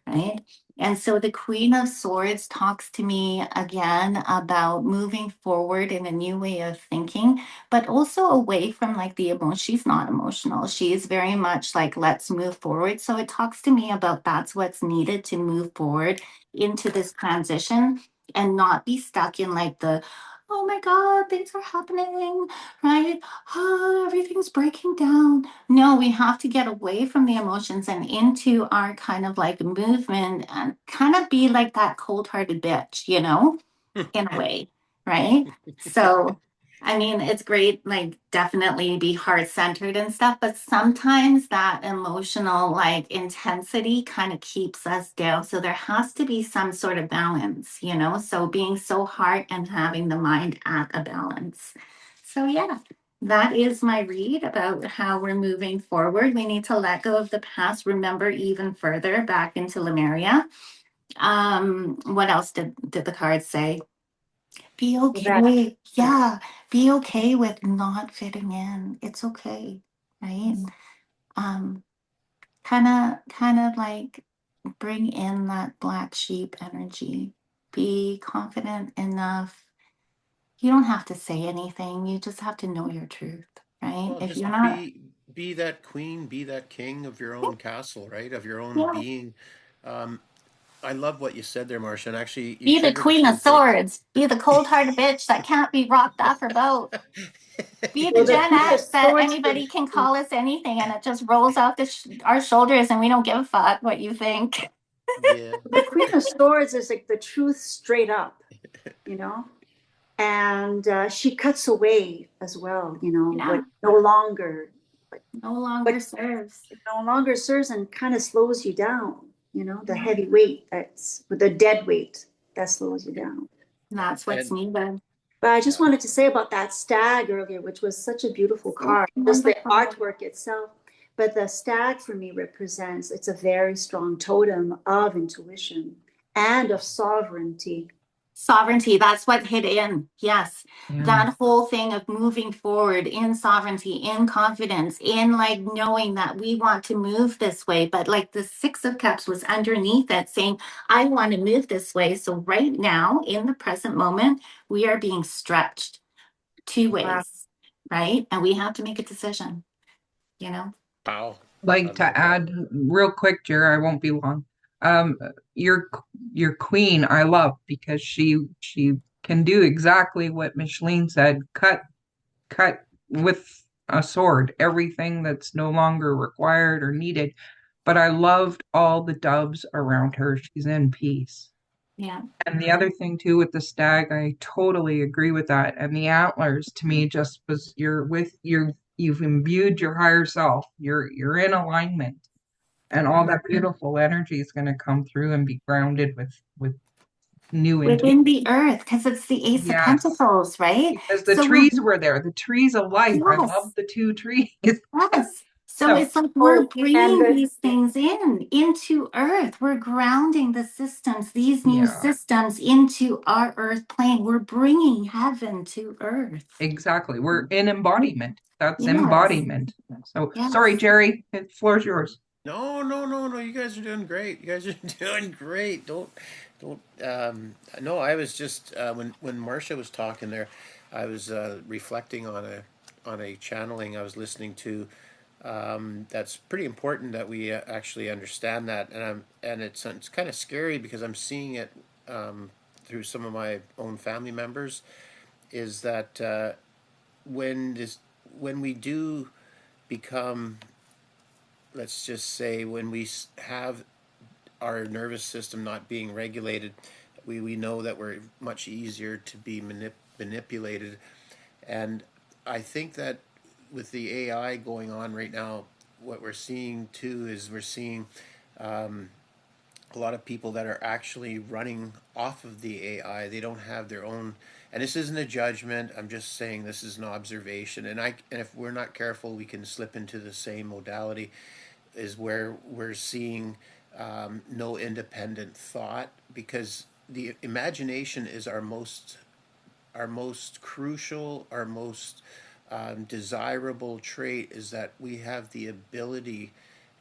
right? And so the Queen of Swords talks to me again about moving forward in a new way of thinking, but also away from like the emotion. She's not emotional. She is very much like, let's move forward. So it talks to me about that's what's needed to move forward into this transition and not be stuck in like the, oh my God, things are happening, right? Oh, everything's breaking down. No, we have to get away from the emotions and into our kind of like movement and kind of be like that cold hearted bitch, you know, in a way, right? So I mean, it's great, like definitely be heart centered and stuff, but sometimes that emotional like intensity kind of keeps us down. So there has to be some sort of balance, you know? So being so heart and having the mind at a balance. So yeah, that is my read about how we're moving forward. We need to let go of the past, remember even further back into Lemuria. What else did the cards say? Be That, okay. Yeah. Be okay with not fitting in. It's okay. Right. Um, kind of like bring in that black sheep energy. Be confident enough. You don't have to say anything. You just have to know your truth, right? Well, If just you're not, be that queen, be that king of your yeah, own castle, right? Of your own yeah. being. Um, I love what you said there, Marcia. And actually, you Be the triggered a queen of few things. swords. Be the cold-hearted bitch that can't be rocked off her boat. Be the well, the Gen Queen of X that Swords for anybody can call us anything and it just rolls off our shoulders and we don't give a fuck what you think. Yeah. the Queen of Swords is like the truth straight up, you know, and she cuts away as well, you know, Yeah, what no longer what serves. no longer serves and kind of slows you down, you know, the heavy weight that's with the dead weight that slows you down. And that's what's And needed. But I just yeah. wanted to say about that stag earlier, which was such a beautiful So card, just the wonderful. artwork itself. But the stag for me represents, it's a very strong totem of intuition and of sovereignty. Sovereignty, that's what hit in. Yes. Yeah. That whole thing of moving forward in sovereignty, in confidence, in like knowing that we want to move this way. But like the Six of Cups was underneath that saying, I want to move this way. So right now, in the present moment, we are being stretched two Wow. ways, right? And we have to make a decision, you know? Wow. I Like to love that. add real quick, Jer, I won't be long. Um, your your queen, I love because she can do exactly what Micheline said, cut with a sword everything that's no longer required or needed. But I loved all the doves around her. She's in peace. Yeah. And the other thing too with the stag, I totally agree with that. And the antlers to me just was you've imbued your higher self. You're in alignment. And all that beautiful energy is going to come through and be grounded with new intuition. Within the earth, because it's the Ace of Yes. Pentacles, right? Because the So we're, trees were there, the trees of life. I love yes, the two trees. yes. So So it's like we're Oh, and bringing the these things into earth. We're grounding the systems, these new yeah, systems into our earth plane. We're bringing heaven to earth. exactly. We're in embodiment. That's Yes, embodiment. So sorry, yes. Jerry, the floor's yours. No, no, no, no. You guys are doing great. You guys are doing great. Don't. No, I was just when Marcia was talking there, I was reflecting on a channeling I was listening to That's pretty important that we actually understand that, and it's kind of scary because I'm seeing it through some of my own family members. Is that when this when we do become, let's just say, when we have our nervous system not being regulated, we know that we're much easier to be manipulated. And I think that with the AI going on right now, what we're seeing too is we're seeing a lot of people that are actually running off of the AI. They don't have their own, and this isn't a judgment. I'm just saying this is an observation. And if we're not careful, we can slip into the same modality. Is where we're seeing no independent thought, because the imagination is our most crucial, our most desirable trait, is that we have the ability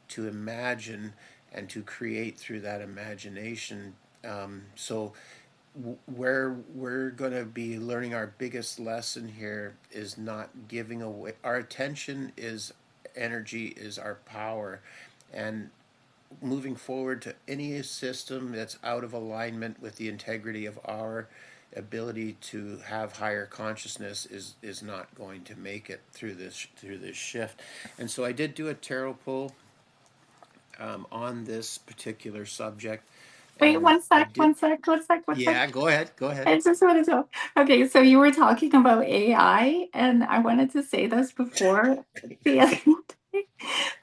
to imagine and to create through that imagination. So, where we're going to be learning our biggest lesson here is not giving away. Our attention is energy, is our power. And moving forward to any system that's out of alignment with the integrity of our ability to have higher consciousness is not going to make it through this shift. And so I did do a tarot pull on this particular subject, Wait, and one I sec, did. one sec, one sec, one sec. Yeah, go ahead. I just wanted to. Okay, so you were talking about AI, and I wanted to say this before the other day.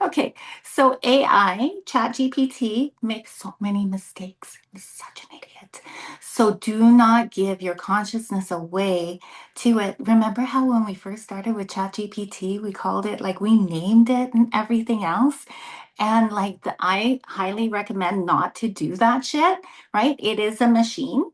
Okay, so AI, ChatGPT, makes so many mistakes. He's such an idiot. So do not give your consciousness away to it. Remember how when we first started with ChatGPT, we called it, like, we named it and everything else? And like, I highly recommend not to do that shit, right? It is a machine,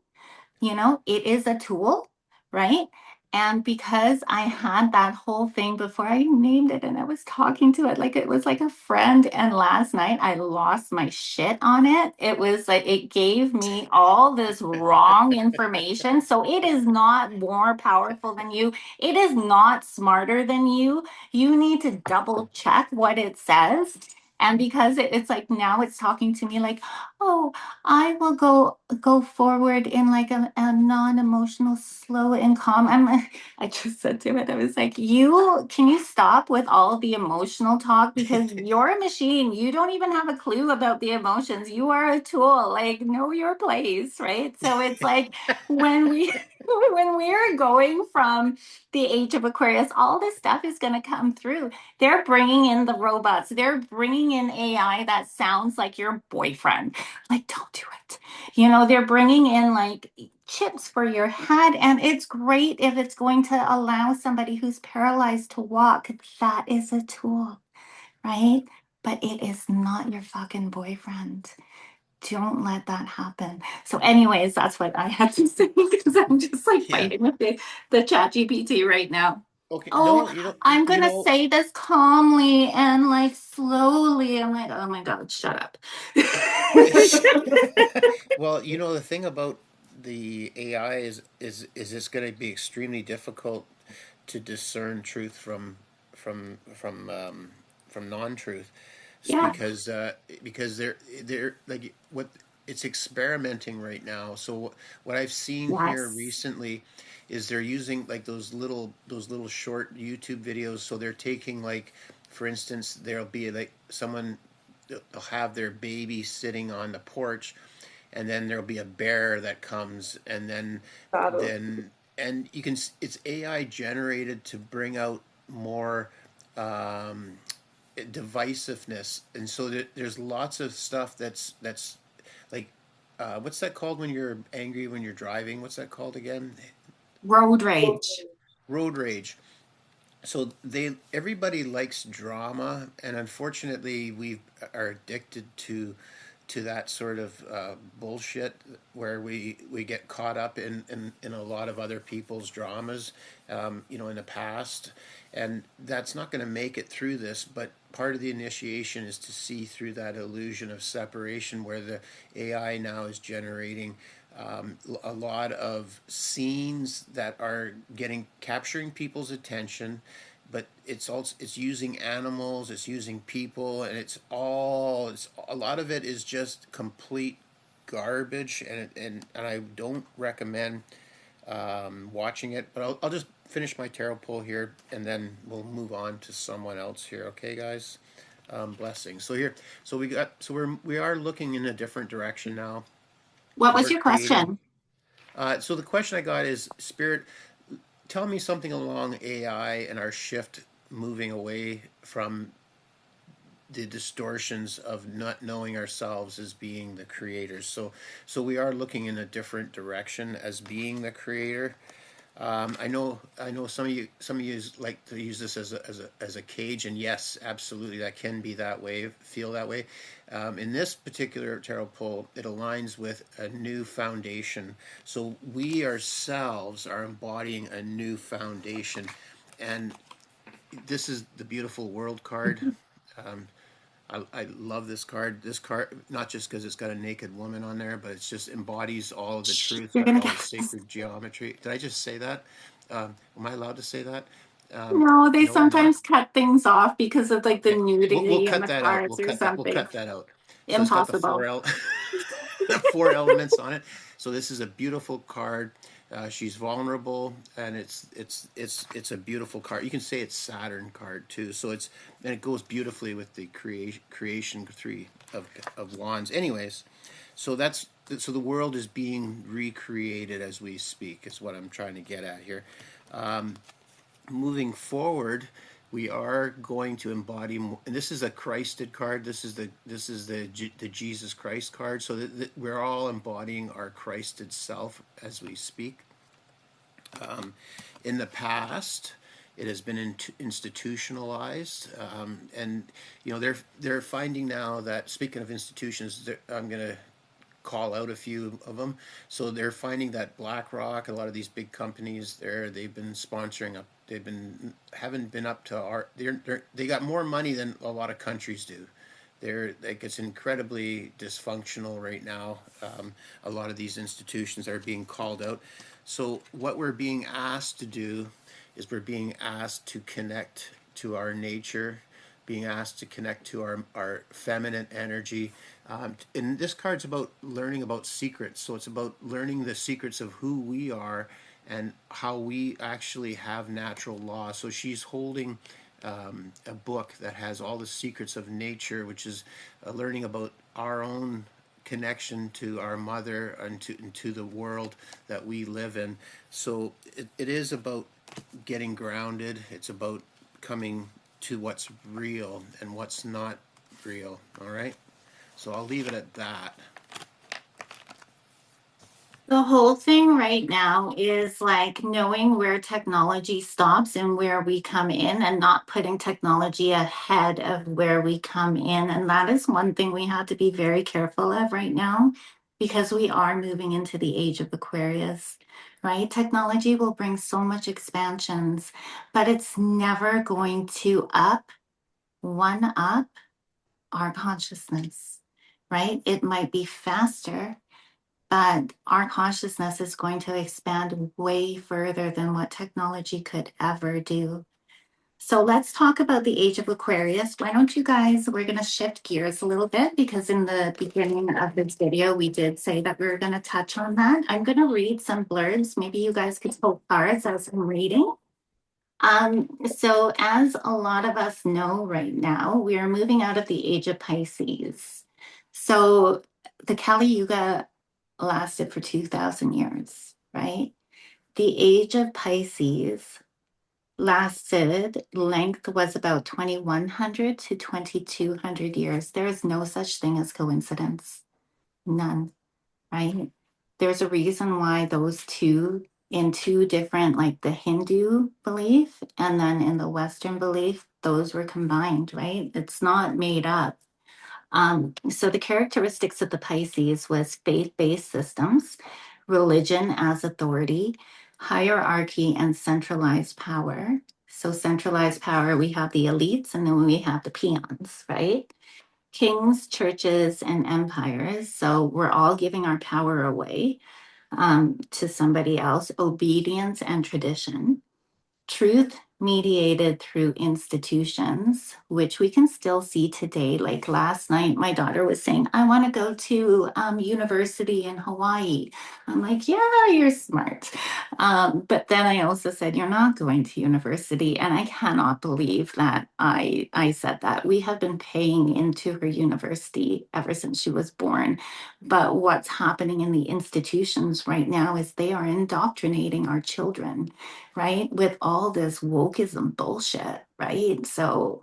it is a tool, right? And because I had that whole thing before I named it and I was talking to it like it was like a friend, and last night I lost my shit on it. It was like it gave me all this wrong information. So it is not more powerful than you, it is not smarter than you. You need to double check what it says. And because it's like now it's talking to me like, oh, I will go forward in like a non-emotional, slow and calm. I just said to it, I was like, you can you stop with all the emotional talk, because you're a machine. You don't even have a clue about the emotions. You are a tool. Like, know your place, right? So it's like when we when we are going from the age of Aquarius, all this stuff is going to come through. They're bringing in the robots. They're bringing in AI that sounds like your boyfriend. Like, don't do it. They're bringing in like chips for your head, and it's great if it's going to allow somebody who's paralyzed to walk. That is a tool, right? But it is not your fucking boyfriend. Don't let that happen. So, anyways, that's what I had to say, because I'm just like Yeah. fighting with the chat GPT right now. Okay. Oh, No, you know, I'm you gonna know. say this calmly and like slowly. I'm like, oh my God, shut up. Well, the thing about the AI is it's going to be extremely difficult to discern truth from non-truth. Yeah. Because they're like, what it's experimenting right now. So what I've seen here Yes. recently is they're using like those little short YouTube videos. So they're taking, like, for instance, there'll be like someone, they'll have their baby sitting on the porch, and then there'll be a bear that comes, and then and it's AI generated to bring out more um, divisiveness. And so there's lots of stuff that's like, what's that called when you're angry when you're driving? What's that called again? Road rage. Road rage. So everybody likes drama, and unfortunately we are addicted to that sort of bullshit, where we get caught up in a lot of other people's dramas, in the past. And that's not going to make it through this. But part of the initiation is to see through that illusion of separation, where the AI now is generating a lot of scenes that are capturing people's attention. but it's also it's using animals, it's using people, and it's a lot of it is just complete garbage, and I don't recommend watching it. But I'll just finish my tarot pull here, and then we'll move on to someone else here. Okay, guys. Blessings. So here, we are looking in a different direction now. What was We're your creating. question? So the question I got is, Spirit, tell me something along AI and our shift moving away from the distortions of not knowing ourselves as being the creators. So we are looking in a different direction as being the creator. I know some of you like to use this as a cage, and yes, absolutely, that can be that way, feel that way. In this particular tarot pull, it aligns with a new foundation. So we ourselves are embodying a new foundation, and this is the beautiful world card. Um, I love this card. This card, not just because it's got a naked woman on there, but it just embodies all of the truth, You're gonna all the get sacred geometry. Did I just say that? Am I allowed to say that? no, they No, I'm not. sometimes cut things off because of like the Okay, we'll nudity in cut the that out. cards or We'll something. cut that out. So it's got the Impossible. the four elements on it. So this is a beautiful card. She's vulnerable, and it's a beautiful card. You can say it's Saturn card too. So and it goes beautifully with the creation three of wands. Anyways, so the world is being recreated as we speak. Is what I'm trying to get at here. Moving forward, we are going to embody more, and this is a Christed card. The Jesus Christ card. So that we're all embodying our Christed self as we speak. In the past, it has been institutionalized, and they're finding now that, speaking of institutions, I'm going to call out a few of them. So they're finding that BlackRock, a lot of these big companies, they've been sponsoring up. Haven't been up to our. They got more money than a lot of countries do. It's incredibly dysfunctional right now. A lot of these institutions are being called out. So what we're being asked to do is we're being asked to connect to our nature, being asked to connect to our feminine energy. And this card's about learning about secrets. So it's about learning the secrets of who we are and how we actually have natural law. So she's holding a book that has all the secrets of nature, which is learning about our own connection to our mother and to the world that we live in. So it is about getting grounded. It's about coming to what's real and what's not real. All right. So I'll leave it at that. The whole thing right now is like knowing where technology stops and where we come in, and not putting technology ahead of where we come in. And that is one thing we have to be very careful of right now, because we are moving into the age of Aquarius, right? Technology will bring so much expansions, but it's never going to one up our consciousness, right? It might be faster, but our consciousness is going to expand way further than what technology could ever do. So let's talk about the Age of Aquarius. Why don't you guys, we're going to shift gears a little bit, because in the beginning of this video, we did say that we were going to touch on that. I'm going to read some blurbs. Maybe you guys could pull cards as I'm reading. So as a lot of us know right now, we are moving out of the Age of Pisces. So the Kali Yuga lasted for 2,000 years, right? The Age of Pisces length was about 2,100 to 2,200 years. There is no such thing as coincidence. None, right? There's a reason why those two, in two different, like the Hindu belief and then in the Western belief, those were combined, right? It's not made up. So the characteristics of the Pisces was faith-based systems, religion as authority, hierarchy, and centralized power. So centralized power, we have the elites and then we have the peons, right? Kings, churches, and empires. So we're all giving our power away to somebody else. Obedience and tradition. Truth, mediated through institutions, which we can still see today. Like last night, my daughter was saying, I want to go to university in Hawaii. I'm like, yeah, you're smart. But then I also said, you're not going to university. And I cannot believe that I said that. We have been paying into her university ever since she was born. But what's happening in the institutions right now is they are indoctrinating our children, right? With all this wokeism bullshit, right? So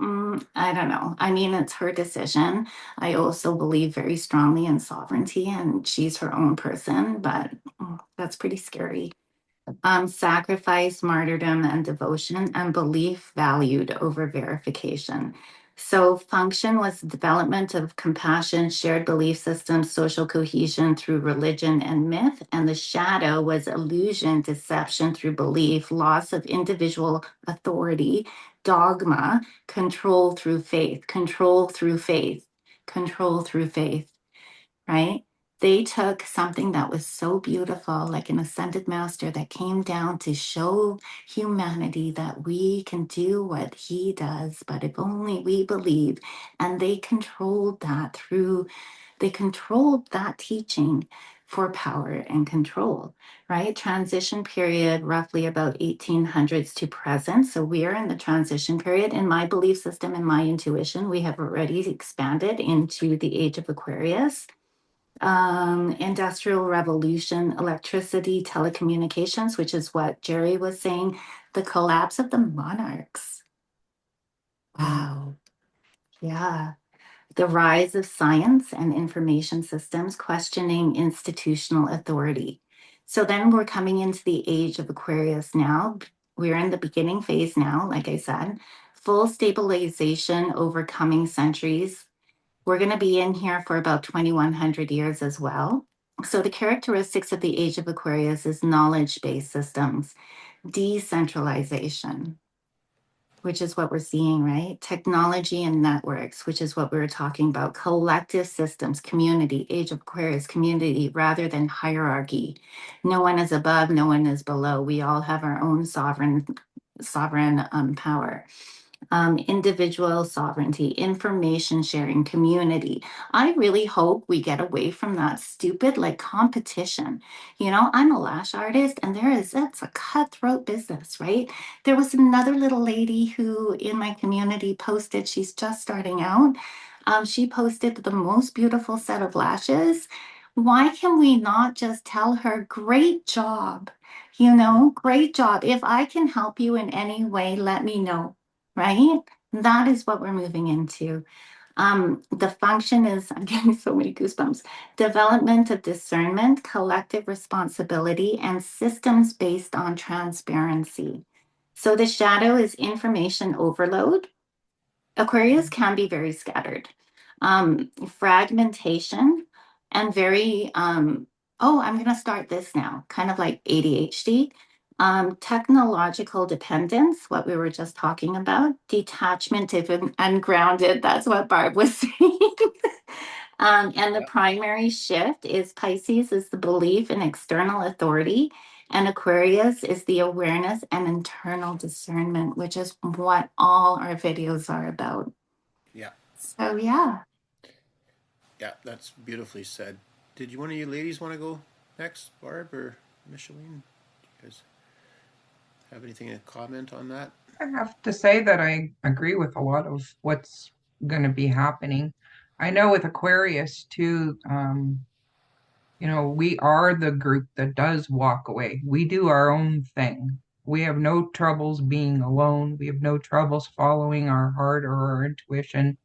I don't know. I mean, it's her decision. I also believe very strongly in sovereignty, and she's her own person, but that's pretty scary. Sacrifice, martyrdom, and devotion, and belief valued over verification. So, function was the development of compassion, shared belief systems, social cohesion through religion and myth. And the shadow was illusion, deception through belief, loss of individual authority, dogma, control through faith, control through faith, control through faith, right? They took something that was so beautiful, like an ascended master that came down to show humanity that we can do what he does, but if only we believe. And they controlled that teaching for power and control, right? Transition period, roughly about 1800s to present. So we are in the transition period. In my belief system and my intuition, we have already expanded into the age of Aquarius. Industrial revolution, electricity, telecommunications, which is what Jerry was saying, the collapse of the monarchs. Wow. Yeah. The rise of science and information systems, questioning institutional authority. So then we're coming into the age of Aquarius now. We're in the beginning phase now, like I said, full stabilization over coming centuries. We're going to be in here for about 2100 years as well. So, the characteristics of the age of Aquarius is knowledge based systems, decentralization, which is what we're seeing, right? Technology and networks, which is what we were talking about, collective systems, community, age of Aquarius, community rather than hierarchy. No one is above, no one is below. We all have our own sovereign power. Individual sovereignty, information sharing, community. I really hope we get away from that stupid like competition. You know, I'm a lash artist and that's a cutthroat business, right? There was another little lady who in my community posted, she's just starting out. She posted the most beautiful set of lashes. Why can we not just tell her, great job? You know, great job. If I can help you in any way, let me know, right? That is what we're moving into. The function is, I'm getting so many goosebumps, development of discernment, collective responsibility, and systems based on transparency. So the shadow is information overload. Aquarius can be very scattered, fragmentation, and very, I'm going to start this now, kind of like ADHD. Technological dependence, what we were just talking about, detachment if ungrounded, that's what Barb was saying. And the Yeah. primary shift is Pisces is the belief in external authority, and Aquarius is the awareness and internal discernment, which is what all our videos are about. Yeah. So, yeah. Yeah. That's beautifully said. Did you one of you ladies want to go next, Barb or Micheline? Do you guys have anything to comment on that? I have to say that I agree with a lot of what's going to be happening. I know with Aquarius too, we are the group that does walk away. We do our own thing. We have no troubles being alone. We have no troubles following our heart or our intuition.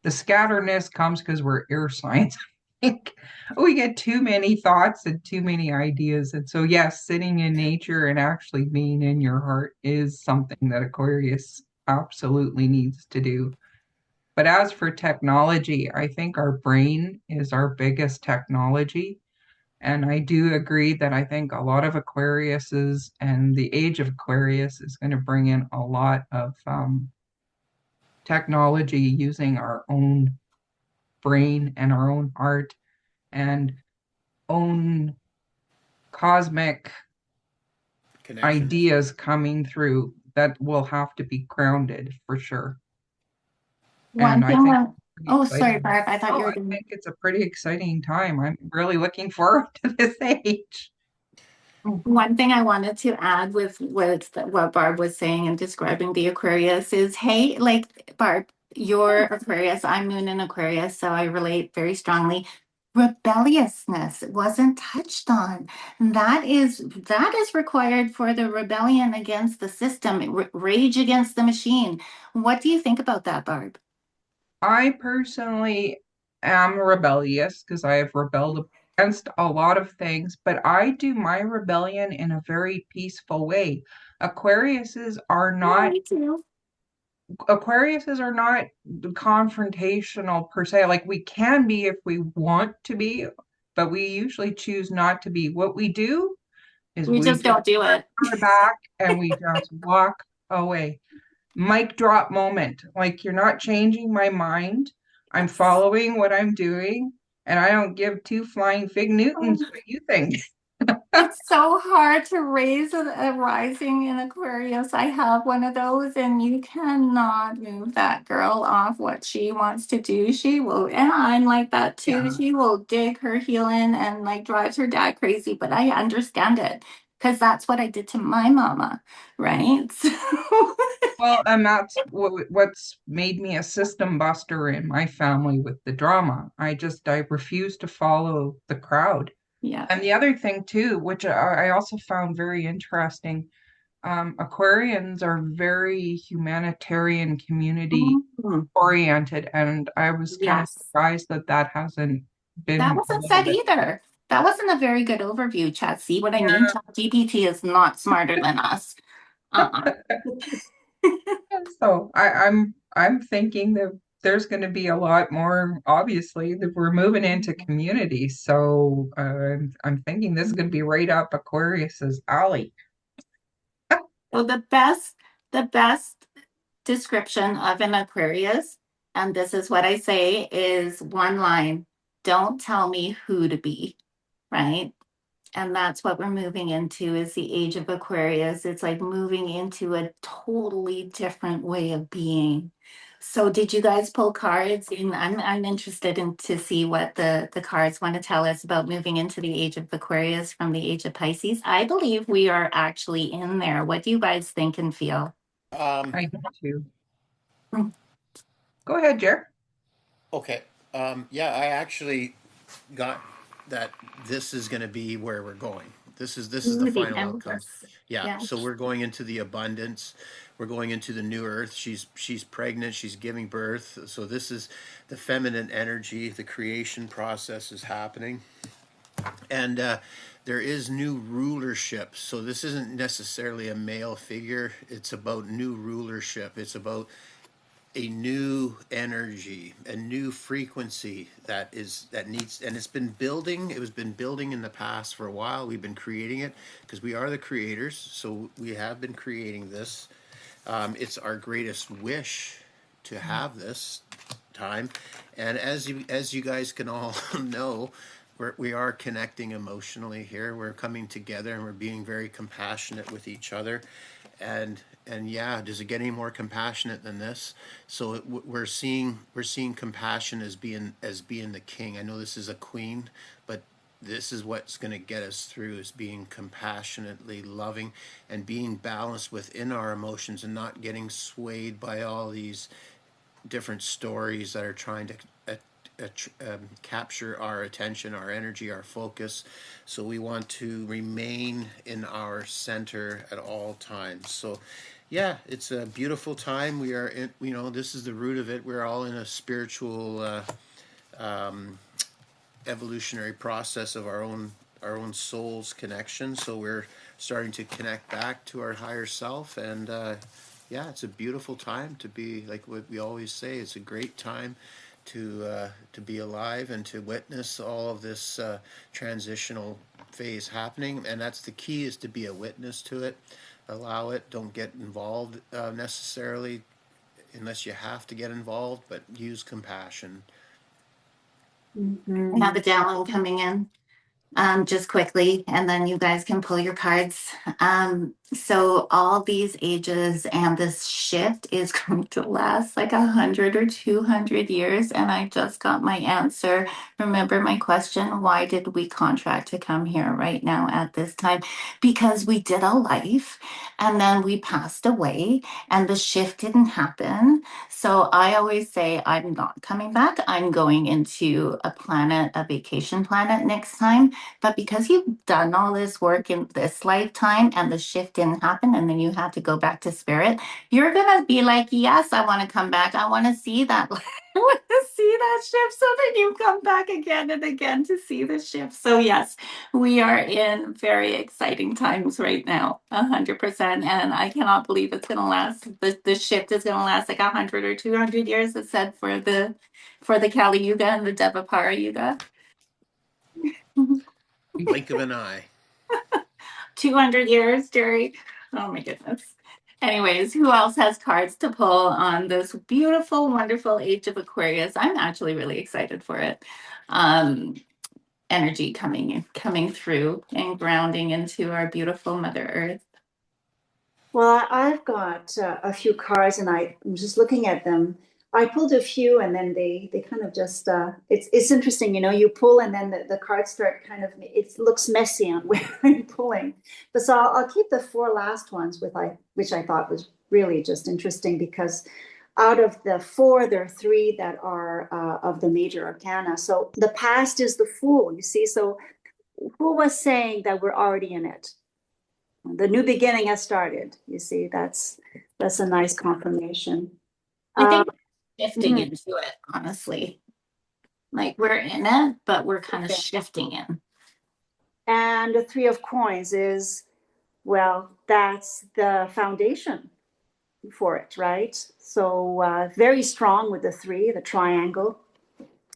The scatteredness comes because we're air signs. We get too many thoughts and too many ideas. And so, yes, sitting in nature and actually being in your heart is something that Aquarius absolutely needs to do. But as for technology, I think our brain is our biggest technology. And I do agree that I think a lot of Aquariuses and the age of Aquarius is going to bring in a lot of technology using our own brain and our own heart and own cosmic Connections. ideas coming through that will have to be grounded for sure. One And I thing think I, it's pretty oh, sorry, exciting. Barb, I thought you Oh, were I going think it's a pretty exciting time. I'm really looking forward to this age. One thing I wanted to add with what Barb was saying and describing the Aquarius is, hey, like Barb, your Aquarius, I'm Moon in Aquarius, so I relate very strongly. Rebelliousness wasn't touched on. That is required for the rebellion against the system, rage against the machine. What do you think about that, Barb? I personally am rebellious because I have rebelled against a lot of things, but I do my rebellion in a very peaceful way. Aquariuses are Yeah, not me too. Aquariuses are not confrontational per se. Like we can be if we want to be, but we usually choose not to be. What we do is We we just just don't do turn it. our back and we just walk away. Mic drop moment. Like you're not changing my mind. I'm Yes. following what I'm doing, and I don't give two flying fig Newtons what you think. It's so hard to raise a rising in Aquarius. I have one of those, and you cannot move that girl off what she wants to do. She will, and I'm like that too. Yeah. She will dig her heel in and like drives her dad crazy, but I understand it because that's what I did to my mama, right? So, Well, and that's what's made me a system buster in my family with the drama. I refuse to follow the crowd. yeah. And the other thing too, which I also found very interesting, Aquarians are very humanitarian community Mhm. oriented, and I was kind of Yes. surprised that that hasn't That been a wasn't little said bit. either. That wasn't a very good overview, Chat. See what I mean? Yeah. Chat GPT is not smarter than us. Uh-uh. So I'm thinking that there's going to be a lot more. Obviously, that we're moving into community, so I'm thinking this is going to be right up Aquarius's alley. So the best description of an Aquarius, and this is what I say, is one line. Don't tell me who to be, right? And that's what we're moving into is the age of Aquarius. It's like moving into a totally different way of being. So did you guys pull cards? And I'm interested in to see what the cards want to tell us about moving into the age of Aquarius from the age of Pisces. I believe we are actually in there. What do you guys think and feel? Um, I do too. Mm. Go ahead, Jer. okay. Yeah, I actually got that this is going to be where we're going. This is the Ooh, the final outcome. endless. Yeah, Yeah. so we're going into the abundance. We're going into the new earth. She's pregnant. She's giving birth. So this is the feminine energy. The creation process is happening, and there is new rulership. So this isn't necessarily a male figure. It's about new rulership. It's about a new energy, a new frequency that needs, and it's been building. It was been building in the past for a while. We've been creating it because we are the creators. So we have been creating this. It's our greatest wish to have this time, and as you guys can all know, we are connecting emotionally here. We're coming together and we're being very compassionate with each other, and yeah, does it get any more compassionate than this? So we're seeing compassion as being the king. I know this is a queen, but this is what's going to get us through is being compassionately loving and being balanced within our emotions and not getting swayed by all these different stories that are trying to capture our attention, our energy, our focus. So we want to remain in our center at all times. So, yeah, it's a beautiful time. We are in, this is the root of it. We're all in a spiritual evolutionary process of our own soul's connection. So we're starting to connect back to our higher self, and yeah, it's a beautiful time to be, like what we always say. It's a great time to be alive and to witness all of this transitional phase happening. And that's the key: is to be a witness to it. Allow it. Don't get involved necessarily unless you have to get involved, but use compassion. I have a download coming in. Just quickly, and then you guys can pull your cards. So all these ages and this shift is going to last like 100 or 200 years. And I just got my answer. Remember my question, why did we contract to come here right now at this time? Because we did a life and then we passed away and the shift didn't happen. So I always say, I'm not coming back. I'm going into a planet, a vacation planet next time. But because you've done all this work in this lifetime and the shift didn't happen, and then you had to go back to spirit, you're going to be like, yes, I want to come back. I want to see that. I want to see that shift. So then you come back again and again to see the shift. So, yes, we are in very exciting times right now, 100%. And I cannot believe it's going to last. The shift is going to last like 100 or 200 years, it said for the Kali Yuga and the Dvapara Yuga. Blink of an eye. 200 years, Jerry. Oh my goodness. Anyways, who else has cards to pull on this beautiful, wonderful Age of Aquarius? I'm actually really excited for it. Energy coming through and grounding into our beautiful Mother Earth. Well, I've got a few cards, and I'm just looking at them. I pulled a few, and then they kind of just it's interesting, you know. You pull, and then the cards start kind of it looks messy on where I'm pulling. But so I'll keep the four last ones which I thought was really just interesting because out of the four, there are three that are of the major arcana. So the past is the Fool, you see. So who was saying that we're already in it? The new beginning has started. You see, that's a nice confirmation. I think shifting Mhm. into it, honestly. Like we're in it, but we're kind of Okay. shifting in. And the Three of Coins is, well, that's the foundation for it, right? So very strong with the three, the triangle.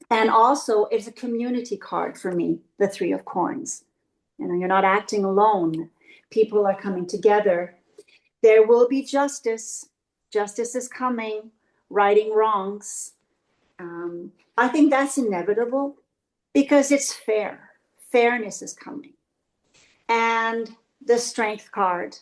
And also, it's a community card for me, the Three of Coins. You know, you're not acting alone. People are coming together. There will be justice. Justice is coming, righting wrongs. I think that's inevitable because it's fair. Fairness is coming. And the Strength card.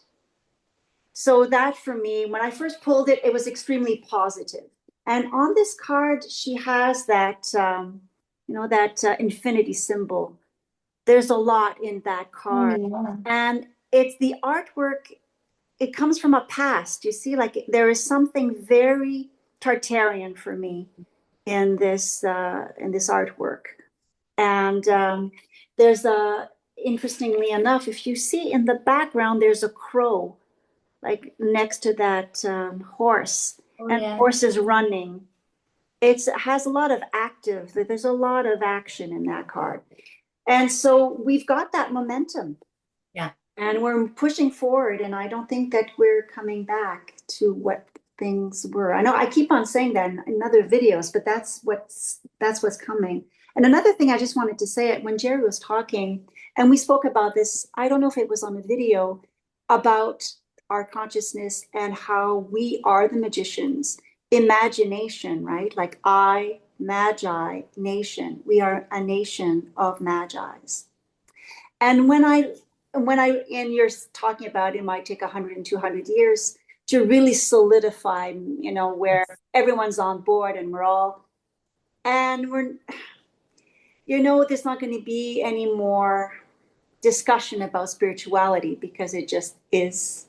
So that for me, when I first pulled it, it was extremely positive. And on this card, she has that, that infinity symbol. There's a lot in that card. Yeah. And it's the artwork, it comes from a past. You see, like there is something very Tartarian for me in this artwork. And there's interestingly enough, if you see in the background, there's a crow like next to that horse, Oh, and the yeah. horse is running. It has a lot of active. There's a lot of action in that card, and so we've got that momentum. Yeah. And we're pushing forward, and I don't think that we're coming back to what things were. I know I keep on saying that in other videos, but that's what's coming. And another thing I just wanted to say it when Jerry was talking, and we spoke about this, I don't know if it was on a video about our consciousness and how we are the magicians. Imagination, right? Like magi, nation. We are a nation of magi's. And and you're talking about it might take 100 and 200 years to really solidify, where everyone's on board and there's not going to be any more discussion about spirituality because it just is.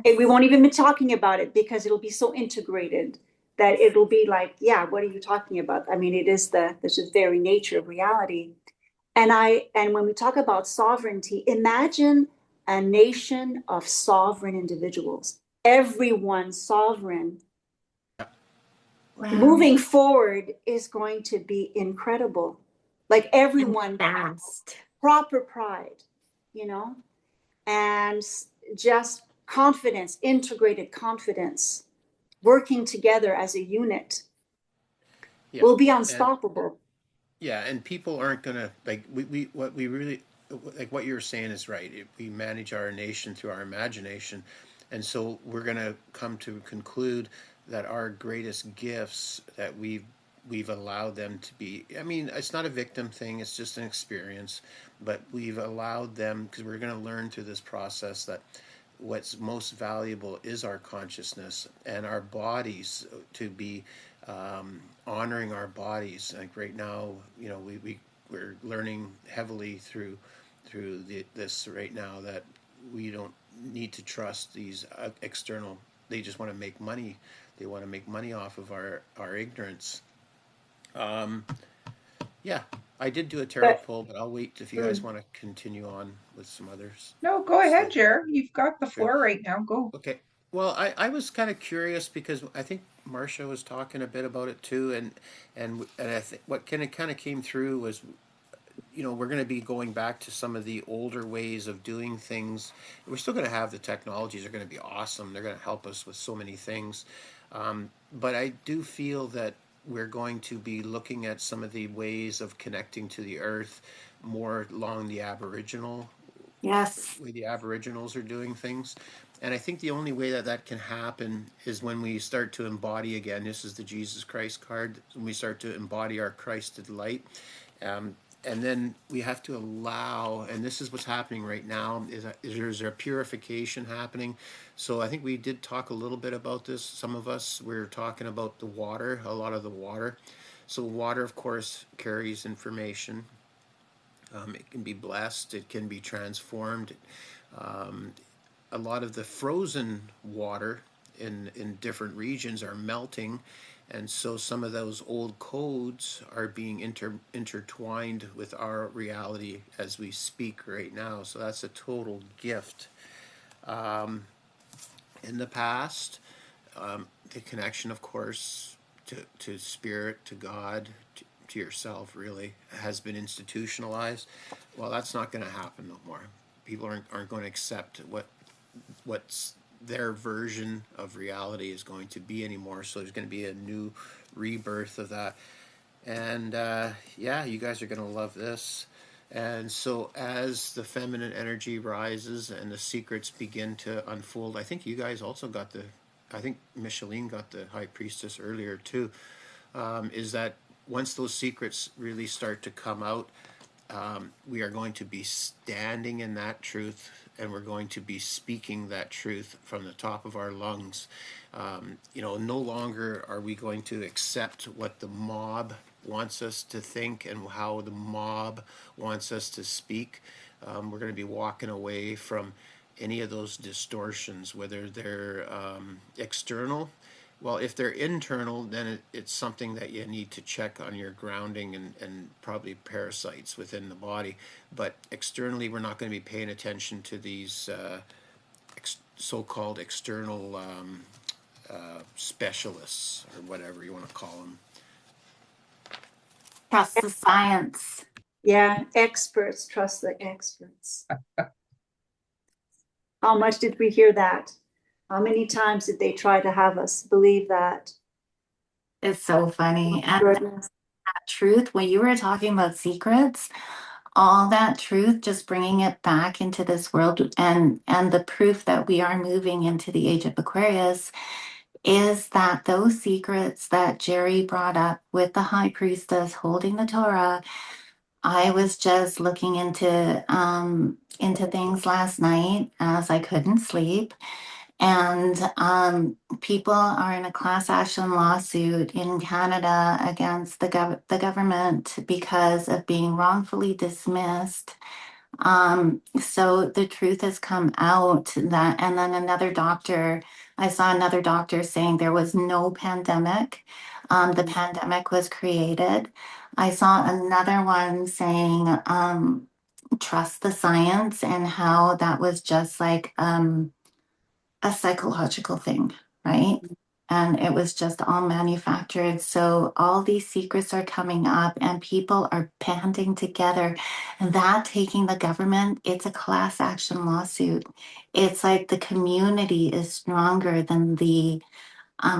We won't even be talking about it because it'll be so integrated that it'll be like, yeah, what are you talking about? I mean, this is very nature of reality. And when we talk about sovereignty, imagine a nation of sovereign individuals, everyone sovereign. Wow. Moving forward is going to be incredible. Like everyone Fast. proper pride, and just confidence, integrated confidence, working together as a unit. Yeah. Will be And unstoppable. yeah, and people aren't gonna like we what we really like what you're saying is right. We manage our nation through our imagination, and so we're gonna come to conclude that our greatest gifts that we've we've allowed them to be, I mean, it's not a victim thing, it's just an experience, but we've allowed them, because we're going to learn through this process that what's most valuable is our consciousness and our bodies, to be honoring our bodies. Like right now, you know, we're learning heavily through this right now, that we don't need to trust these external. They just want to make money. They want to make money off of our ignorance. Um, yeah, I did do a tarot But pull, but I'll wait if you guys mm, want to continue on with some others No, go ahead, stuff. Jer. You've got the Sure. floor right now. Go. Okay. Well, I was kind of curious because I think Marcia was talking a bit about it too, and I think what kind of came through was, you know, we're going to be going back to some of the older ways of doing things. We're still going to have the technologies are going to be awesome. They're going to help us with so many things. But I do feel that we're going to be looking at some of the ways of connecting to the earth more along the Aboriginal Yes. way the Aboriginals are doing things. And I think the only way that that can happen is when we start to embody again. This is the Jesus Christ card. When we start to embody our Christed light, um, and then we have to allow. And this is what's happening right now. Is there's a purification happening? So I think we did talk a little bit about this. Some of us were talking about the water, a lot of the water. So water, of course, carries information. It can be blessed. It can be transformed. Um, a lot of the frozen water in different regions are melting, and so some of those old codes are being intertwined with our reality as we speak right now. So that's a total gift. Um, in the past, the connection, of course, to spirit, to God, to yourself, really, has been institutionalized. Well, that's not going to happen no more. People aren't going to accept what's their version of reality is going to be anymore. So there's going to be a new rebirth of that. And yeah, you guys are going to love this. And so as the feminine energy rises and the secrets begin to unfold, I think you guys also got I think Micheline got the High Priestess earlier too, is that once those secrets really start to come out, we are going to be standing in that truth, and we're going to be speaking that truth from the top of our lungs. You know, no longer are we going to accept what the mob wants us to think and how the mob wants us to speak. We're going to be walking away from any of those distortions, whether they're external. Well, if they're internal, then it's something that you need to check on your grounding and probably parasites within the body. But externally, we're not going to be paying attention to these so-called external specialists, or whatever you want to call them. Trust the science. yeah, experts, trust the experts. How much did we hear that? How many times did they try to have us believe that? It's so funny. And Goodness. that truth, when you were talking about secrets, all that truth, just bringing it back into this world, and the proof that we are moving into the age of Aquarius, is that those secrets that Jerry brought up with the high priestess holding the Torah. I was just looking into things last night as I couldn't sleep. And people are in a class action lawsuit in Canada against the government because of being wrongfully dismissed. So the truth has come out that, and then I saw another doctor saying there was no pandemic. The pandemic was created. I saw another one saying, trust the science, and how that was just like, a psychological thing, right? And it was just all manufactured. So all these secrets are coming up, and people are banding together. And that taking the government, it's a class action lawsuit. It's like the community is stronger than the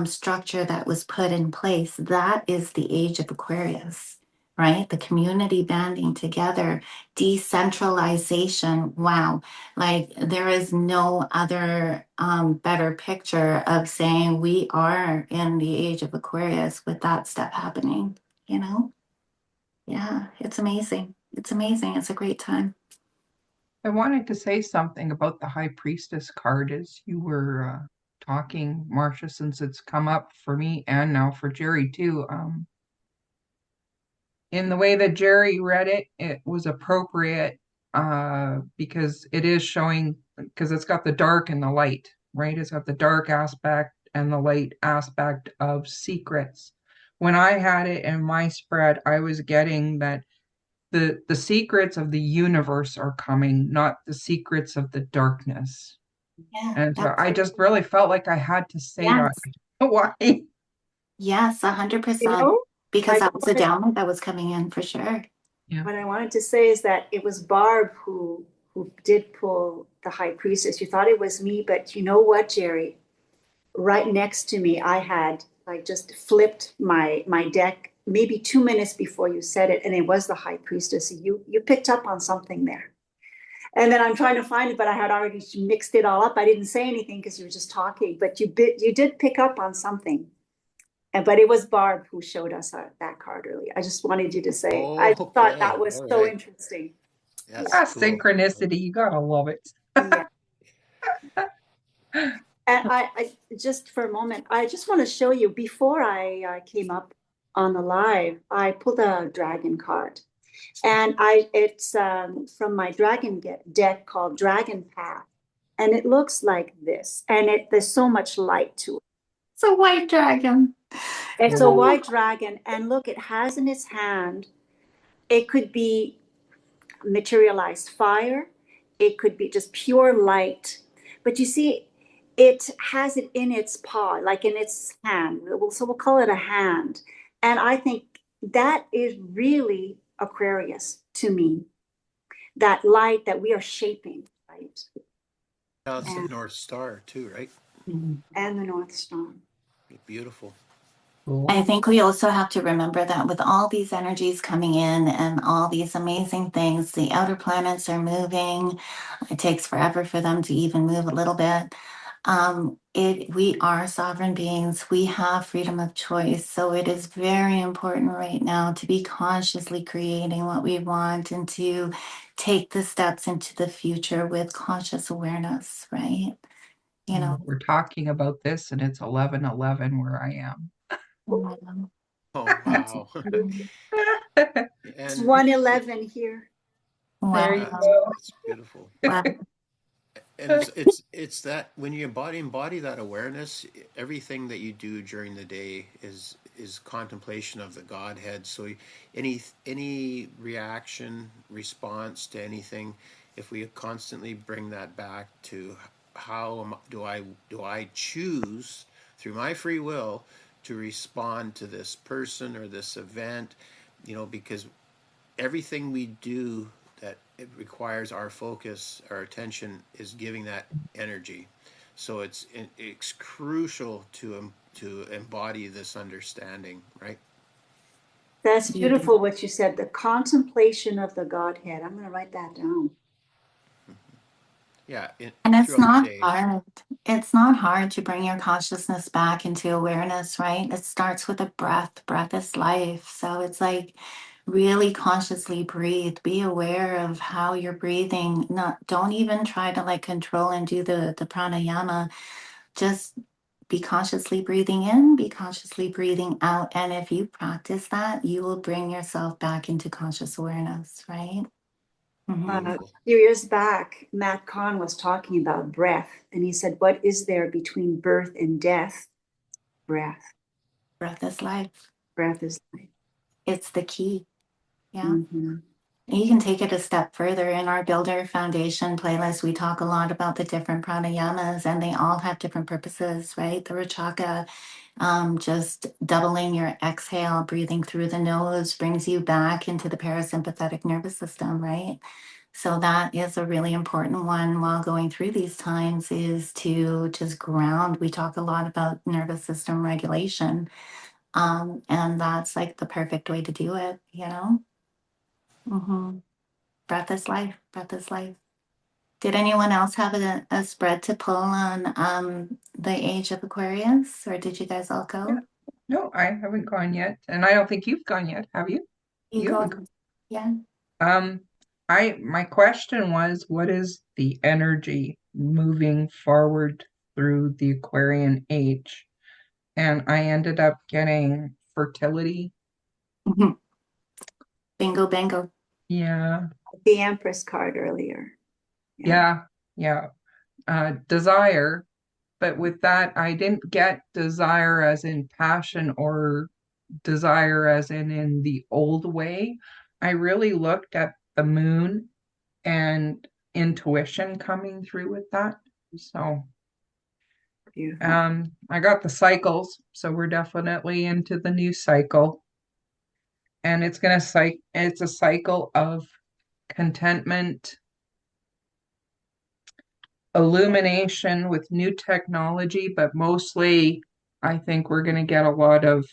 structure that was put in place. That is the age of Aquarius. right? The community banding together, decentralization. Wow. Like there is no other better picture of saying we are in the age of Aquarius with that step happening, you know? Yeah, it's amazing. It's amazing. It's a great time. I wanted to say something about the High Priestess card as you were talking, Marcia, since it's come up for me and now for Jerry too. In the way that Jerry read it, it was appropriate because it is showing, because it's got the dark and the light, right? It's got the dark aspect and the light aspect of secrets. When I had it in my spread, I was getting that the secrets of the universe are coming, not the secrets of the darkness. Yeah, And so that's I just really felt like I had to say that. yes. Why? Yes, You 100%. know, Because I that was a wanted, download that was coming in for sure. Yeah. what I wanted to say is that it was Barb who did pull the high priestess. You thought it was me, but you know what, Jerry? Right next to me, I had like just flipped my deck maybe 2 minutes before you said it, and it was the high priestess. You picked up on something there. And then I'm trying to find it, but I had already mixed it all up. I didn't say anything because you were just talking, but you did pick up on something. And but it was Barb who showed us that card earlier. I just wanted you to say. I just thought Okay, that was all so right. interesting. That's Ah, cool. synchronicity, you gotta love it. Yeah. And I just for a moment, I just want to show you before I came up on the live, I pulled a dragon card. And it's from my dragon deck called Dragon Path. And it looks like this. And there's so much light to it. It's a white dragon. It's a Oh, white dragon. And look, it has in its hand, it could be materialized fire, it could be just pure light. But you see, it has it in its paw, like in its hand. So we'll call it a hand. And I think that is really Aquarius to me, that light that we are shaping, right? That's the And, North Star too, right? and the North Star. Beautiful. I Cool. think we also have to remember that with all these energies coming in and all these amazing things, the outer planets are moving. It takes forever for them to even move a little bit. We are sovereign beings. We have freedom of choice. So it is very important right now to be consciously creating what we want and to take the steps into the future with conscious awareness, right? You know, We're talking about this and it's 11:11 where I am. um, Oh that's- wow. It's And 111 here. There wow. you that's go. it's beautiful. Wow. And it's that when you embody that awareness, everything that you do during the day is contemplation of the Godhead. So any reaction, response to anything, if we constantly bring that back to do I choose through my free will to respond to this person or this event, because everything we do that it requires our focus, our attention, is giving that energy. So it's crucial to embody this understanding, right? That's Beautiful. beautiful what you said, the contemplation of the Godhead. I'm going to write that down. Yeah, And it's throughout the not day. hard. It's not hard to bring your consciousness back into awareness, right? It starts with a breath. Breath is life. So it's like really consciously breathe. Be aware of how you're breathing. Not don't even try to like control and do the pranayama. Just be consciously breathing in, be consciously breathing out. And if you practice that, you will bring yourself back into conscious awareness, right? A Beautiful. few years back, Matt Kahn was talking about breath, and he said, what is there between birth and death? Breath. Breath is life. Breath is life. It's the key. Yeah. Mm-hmm. You can take it a step further. In our Builder Foundation playlist, we talk a lot about the different pranayamas, and they all have different purposes, right? The Rachaka, just doubling your exhale, breathing through the nose brings you back into the parasympathetic nervous system, right? So that is a really important one while going through these times is to just ground. We talk a lot about nervous system regulation. And that's like the perfect way to do it, you know? Mm-hmm. Breath is life. Breath is life. Did anyone else have a spread to pull on the Age of Aquarius, or did you guys all Yeah. go? No, I haven't gone yet, and I don't think you've gone yet, have you? You You haven't. go. Yeah. Um, my question was, what is the energy moving forward through the Aquarian age? And I ended up getting fertility. Bingo, bango. Yeah, The Empress card earlier. yeah, yeah. Desire, but with that, I didn't get desire as in passion or desire as in the old way. I really looked at the moon and intuition coming through with that. So, Beautiful. I got the cycles, so we're definitely into the new cycle, and it's a cycle of contentment, illumination with new technology, but mostly I think we're going to get a lot of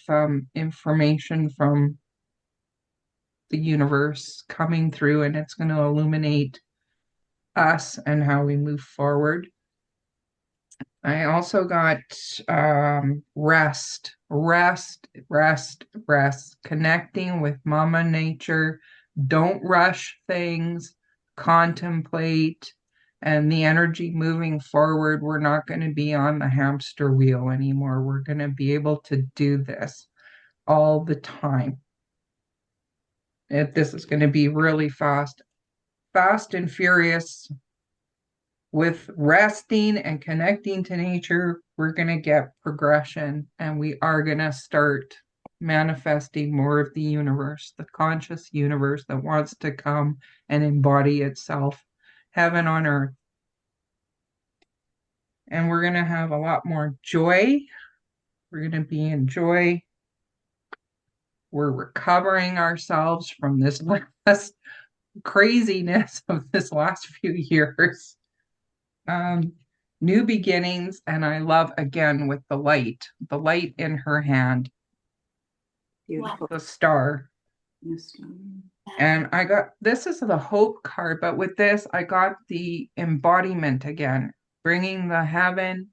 information from the universe coming through, and it's going to illuminate us and how we move forward. I also got rest, connecting with Mama Nature. Don't rush things, contemplate, and the energy moving forward. We're not going to be on the hamster wheel anymore. We're going to be able to do this all the time. This is going to be really fast and furious. With resting and connecting to nature, we're going to get progression, and we are going to start manifesting more of the universe, the conscious universe that wants to come and embody itself, heaven on earth. And we're going to have a lot more joy. We're going to be in joy. We're recovering ourselves from this last craziness of this last few years. New beginnings, and I love again with the light in her hand, Beautiful. the star. Yes. And I got this is the hope card, but with this, I got the embodiment again, bringing the heaven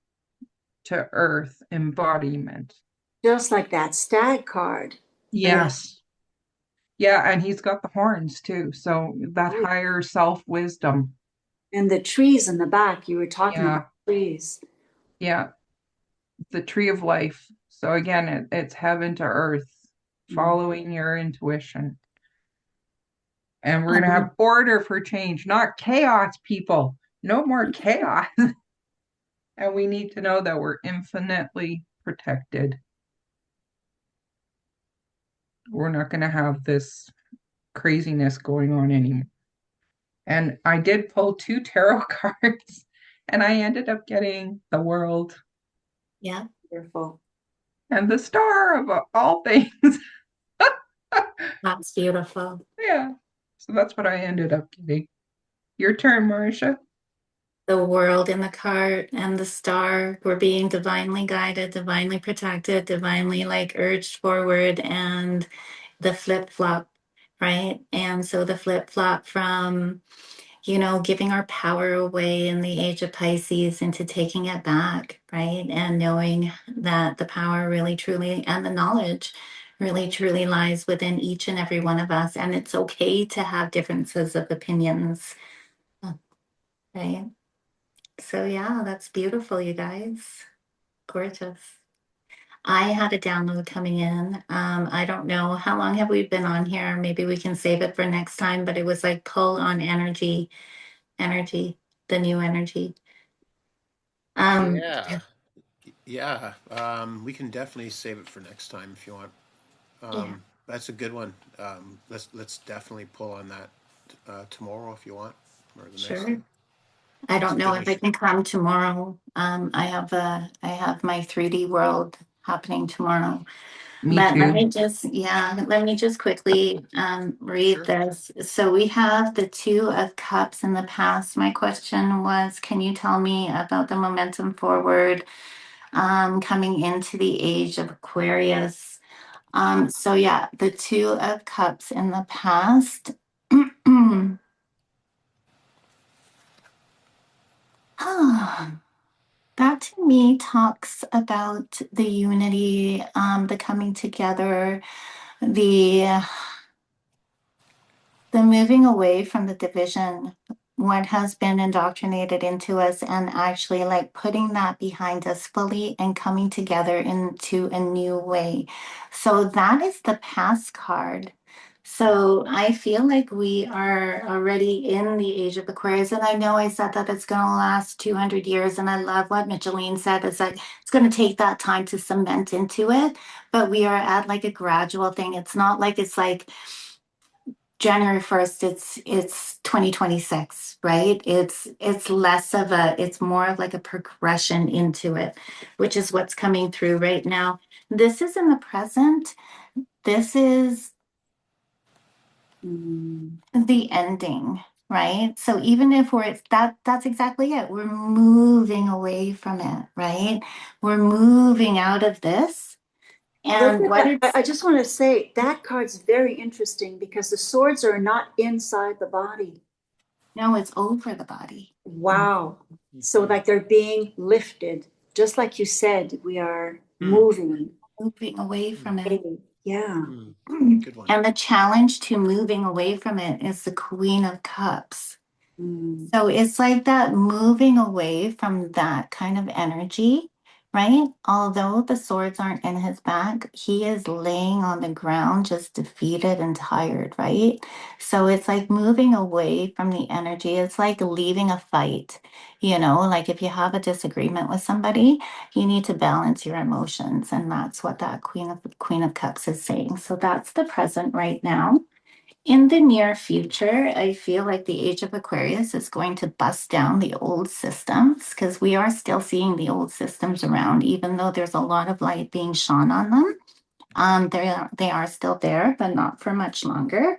to earth embodiment. Just like that stag card. Yes. Yeah, and he's got the horns too. So that higher self wisdom. And the trees in the back, you were talking Yeah. about trees. Yeah. The tree of life. So again, it's heaven to earth, following your intuition. And we're going to have order for change, not chaos, people. No more chaos. And we need to know that we're infinitely protected. We're not going to have this craziness going on anymore. And I did pull 2 tarot cards, and I ended up getting the world. Yeah. Beautiful. And the star of all things. That's beautiful. Yeah. So that's what I ended up getting. Your turn, Marisha. The world in the cart and the star were being divinely guided, divinely protected, divinely like urged forward, and the flip flop, right? And so the flip flop from, giving our power away in the age of Pisces into taking it back, right? And knowing that the power really truly and the knowledge really truly lies within each and every one of us. And it's okay to have differences of opinions, right? So yeah, that's beautiful, you guys. Gorgeous. I had a download coming in. I don't know how long have we been on here. Maybe we can save it for next time, but it was like pull on energy, the new energy. Yeah, yeah. We can definitely save it for next time if you want. Yeah, That's a good one. Let's definitely pull on that tomorrow if you want, or the next sure. time. I It's don't a know good if one. I can come tomorrow. I have my 3D world happening tomorrow. Me But too. let me just quickly read Sure. this. So we have the Two of Cups in the past. My question was, can you tell me about the momentum forward coming into the Age of Aquarius? So yeah, the Two of Cups in the past. That to me talks about the unity, the coming together, the moving away from the division, what has been indoctrinated into us, and actually like putting that behind us fully and coming together into a new way. So that is the past card. So I feel like we are already in the age of Aquarius. And I know I said that it's going to last 200 years. And I love what Micheline said is that it's going to take that time to cement into it. But we are at like a gradual thing. It's not like it's like January 1st, it's 2026, right? It's less of a, it's more of like a progression into it, which is what's coming through right now. This is in the present. This is the ending, right? So even if we're that's exactly it. We're moving away from it, right? We're moving out of this. And what it's I just want to say that card's very interesting because the swords are not inside the body. no, it's over the body. Wow. So like they're being lifted, just like you said, we are moving. Moving away from it. Yeah. Good one. And the challenge to moving away from it is the Queen of Cups. So it's like that moving away from that kind of energy, right? Although the swords aren't in his back, he is laying on the ground, just defeated and tired, right? So it's like moving away from the energy. It's like leaving a fight, like if you have a disagreement with somebody, you need to balance your emotions. And that's what that Queen of Cups is saying. So that's the present right now. In the near future, I feel like the Age of Aquarius is going to bust down the old systems because we are still seeing the old systems around, even though there's a lot of light being shone on them. They are still there, but not for much longer.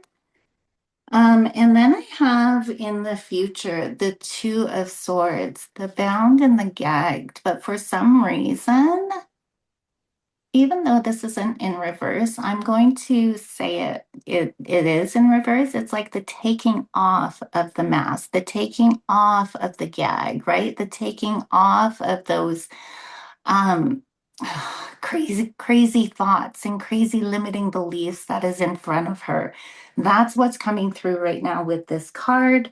And then I have in the future the Two of Swords, the bound and the gagged. But for some reason, even though this isn't in reverse, I'm going to say it is in reverse. It's like the taking off of the mask, the taking off of the gag, right? The taking off of those um crazy thoughts and crazy limiting beliefs that is in front of her. That's what's coming through right now with this card.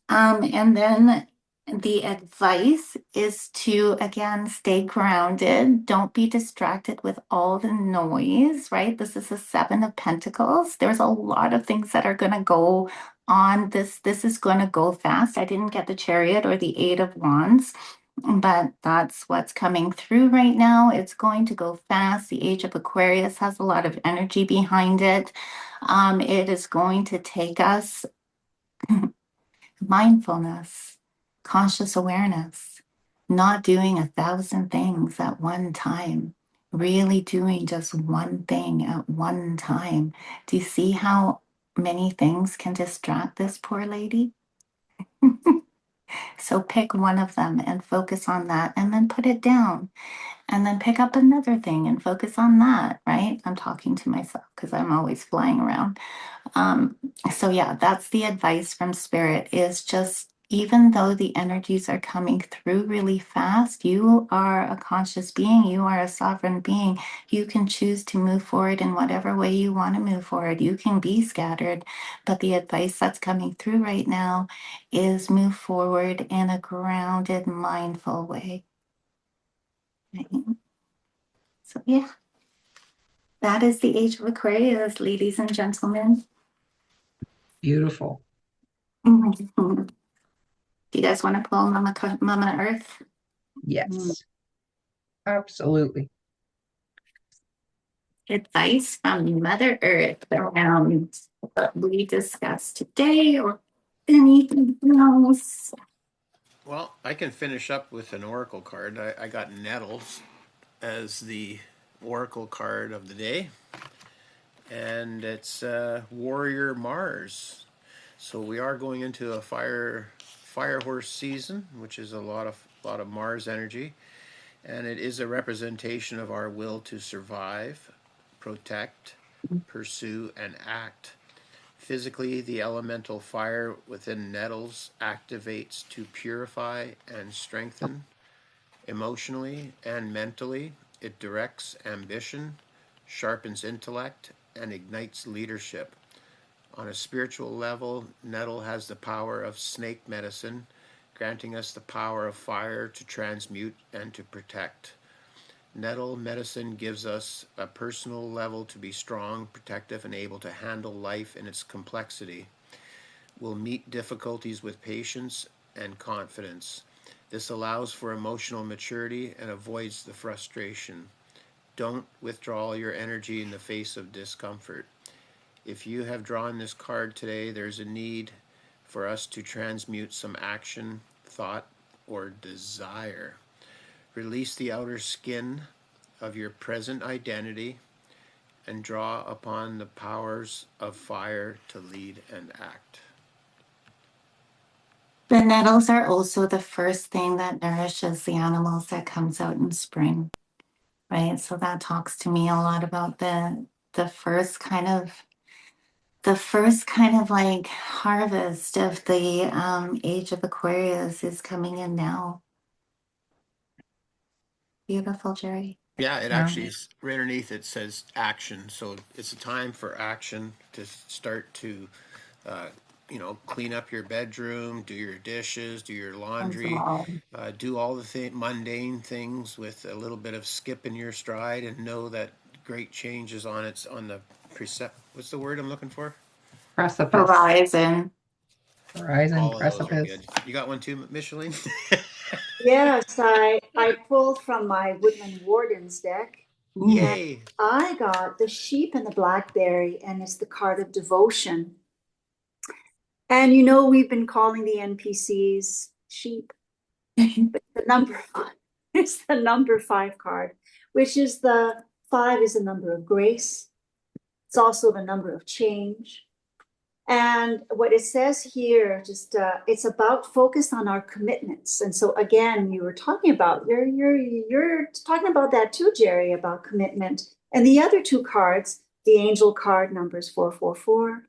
And then the advice is to, again, stay grounded. Don't be distracted with all the noise, right? This is a Seven of Pentacles. There's a lot of things that are going to go on. This is going to go fast. I didn't get the Chariot or the Eight of Wands, but that's what's coming through right now. It's going to go fast. The Age of Aquarius has a lot of energy behind it. It is going to take us mindfulness, conscious awareness, not doing 1,000 things at one time, really doing just one thing at one time. Do you see how many things can distract this poor lady? So pick one of them and focus on that and then put it down. And then pick up another thing and focus on that, right? I'm talking to myself because I'm always flying around. Um, so yeah, that's the advice from spirit is just even though the energies are coming through really fast, you are a conscious being, you are a sovereign being. You can choose to move forward in whatever way you want to move forward. You can be scattered, but the advice that's coming through right now is move forward in a grounded, mindful way. Right? So yeah, that is the Age of Aquarius, ladies and gentlemen. Beautiful. Do you guys want to pull Mama Earth? Yes, absolutely. Advice from Mother Earth around what we discussed today or anything else? Well, I can finish up with an oracle card. I got Nettles as the oracle card of the day, and it's Warrior Mars. So we are going into a fire horse season, which is a lot of Mars energy, and it is a representation of our will to survive, protect, pursue, and act. Physically, the elemental fire within nettles activates to purify and strengthen. Emotionally and mentally, it directs ambition, sharpens intellect, and ignites leadership. On a spiritual level, nettle has the power of snake medicine, granting us the power of fire to transmute and to protect. Nettle medicine gives us a personal level to be strong, protective, and able to handle life in its complexity. We'll meet difficulties with patience and confidence. This allows for emotional maturity and avoids the frustration. Don't withdraw your energy in the face of discomfort. If you have drawn this card today, there's a need for us to transmute some action, thought, or desire. Release the outer skin of your present identity and draw upon the powers of fire to lead and act. The nettles are also the first thing that nourishes the animals that comes out in spring, right? So that talks to me a lot about the first kind of like harvest of the Age of Aquarius is coming in now. Beautiful, Jerry. Yeah, it Yeah. actually is right underneath it says action. So it's a time for action to start to, clean up your bedroom, do your dishes, do your laundry, do all the mundane things with a little bit of skip in your stride, and know that great change is on the precept. What's the word I'm looking for? Precipice. Horizon. Horizon, All of those are precipice. good. You got one too, Micheline? Yes, I pulled from my Woodland Wardens deck. Yay! I got the sheep and the blackberry, and it's the card of devotion. And we've been calling the NPCs sheep. But the number 5 is the number 5 card, which is the 5 is the number of grace. It's also the number of change. And what it says here, just it's about focus on our commitments. And so again, you were talking about you're talking about that too, Jerry, about commitment. And the other 2 cards, the angel card numbers 444.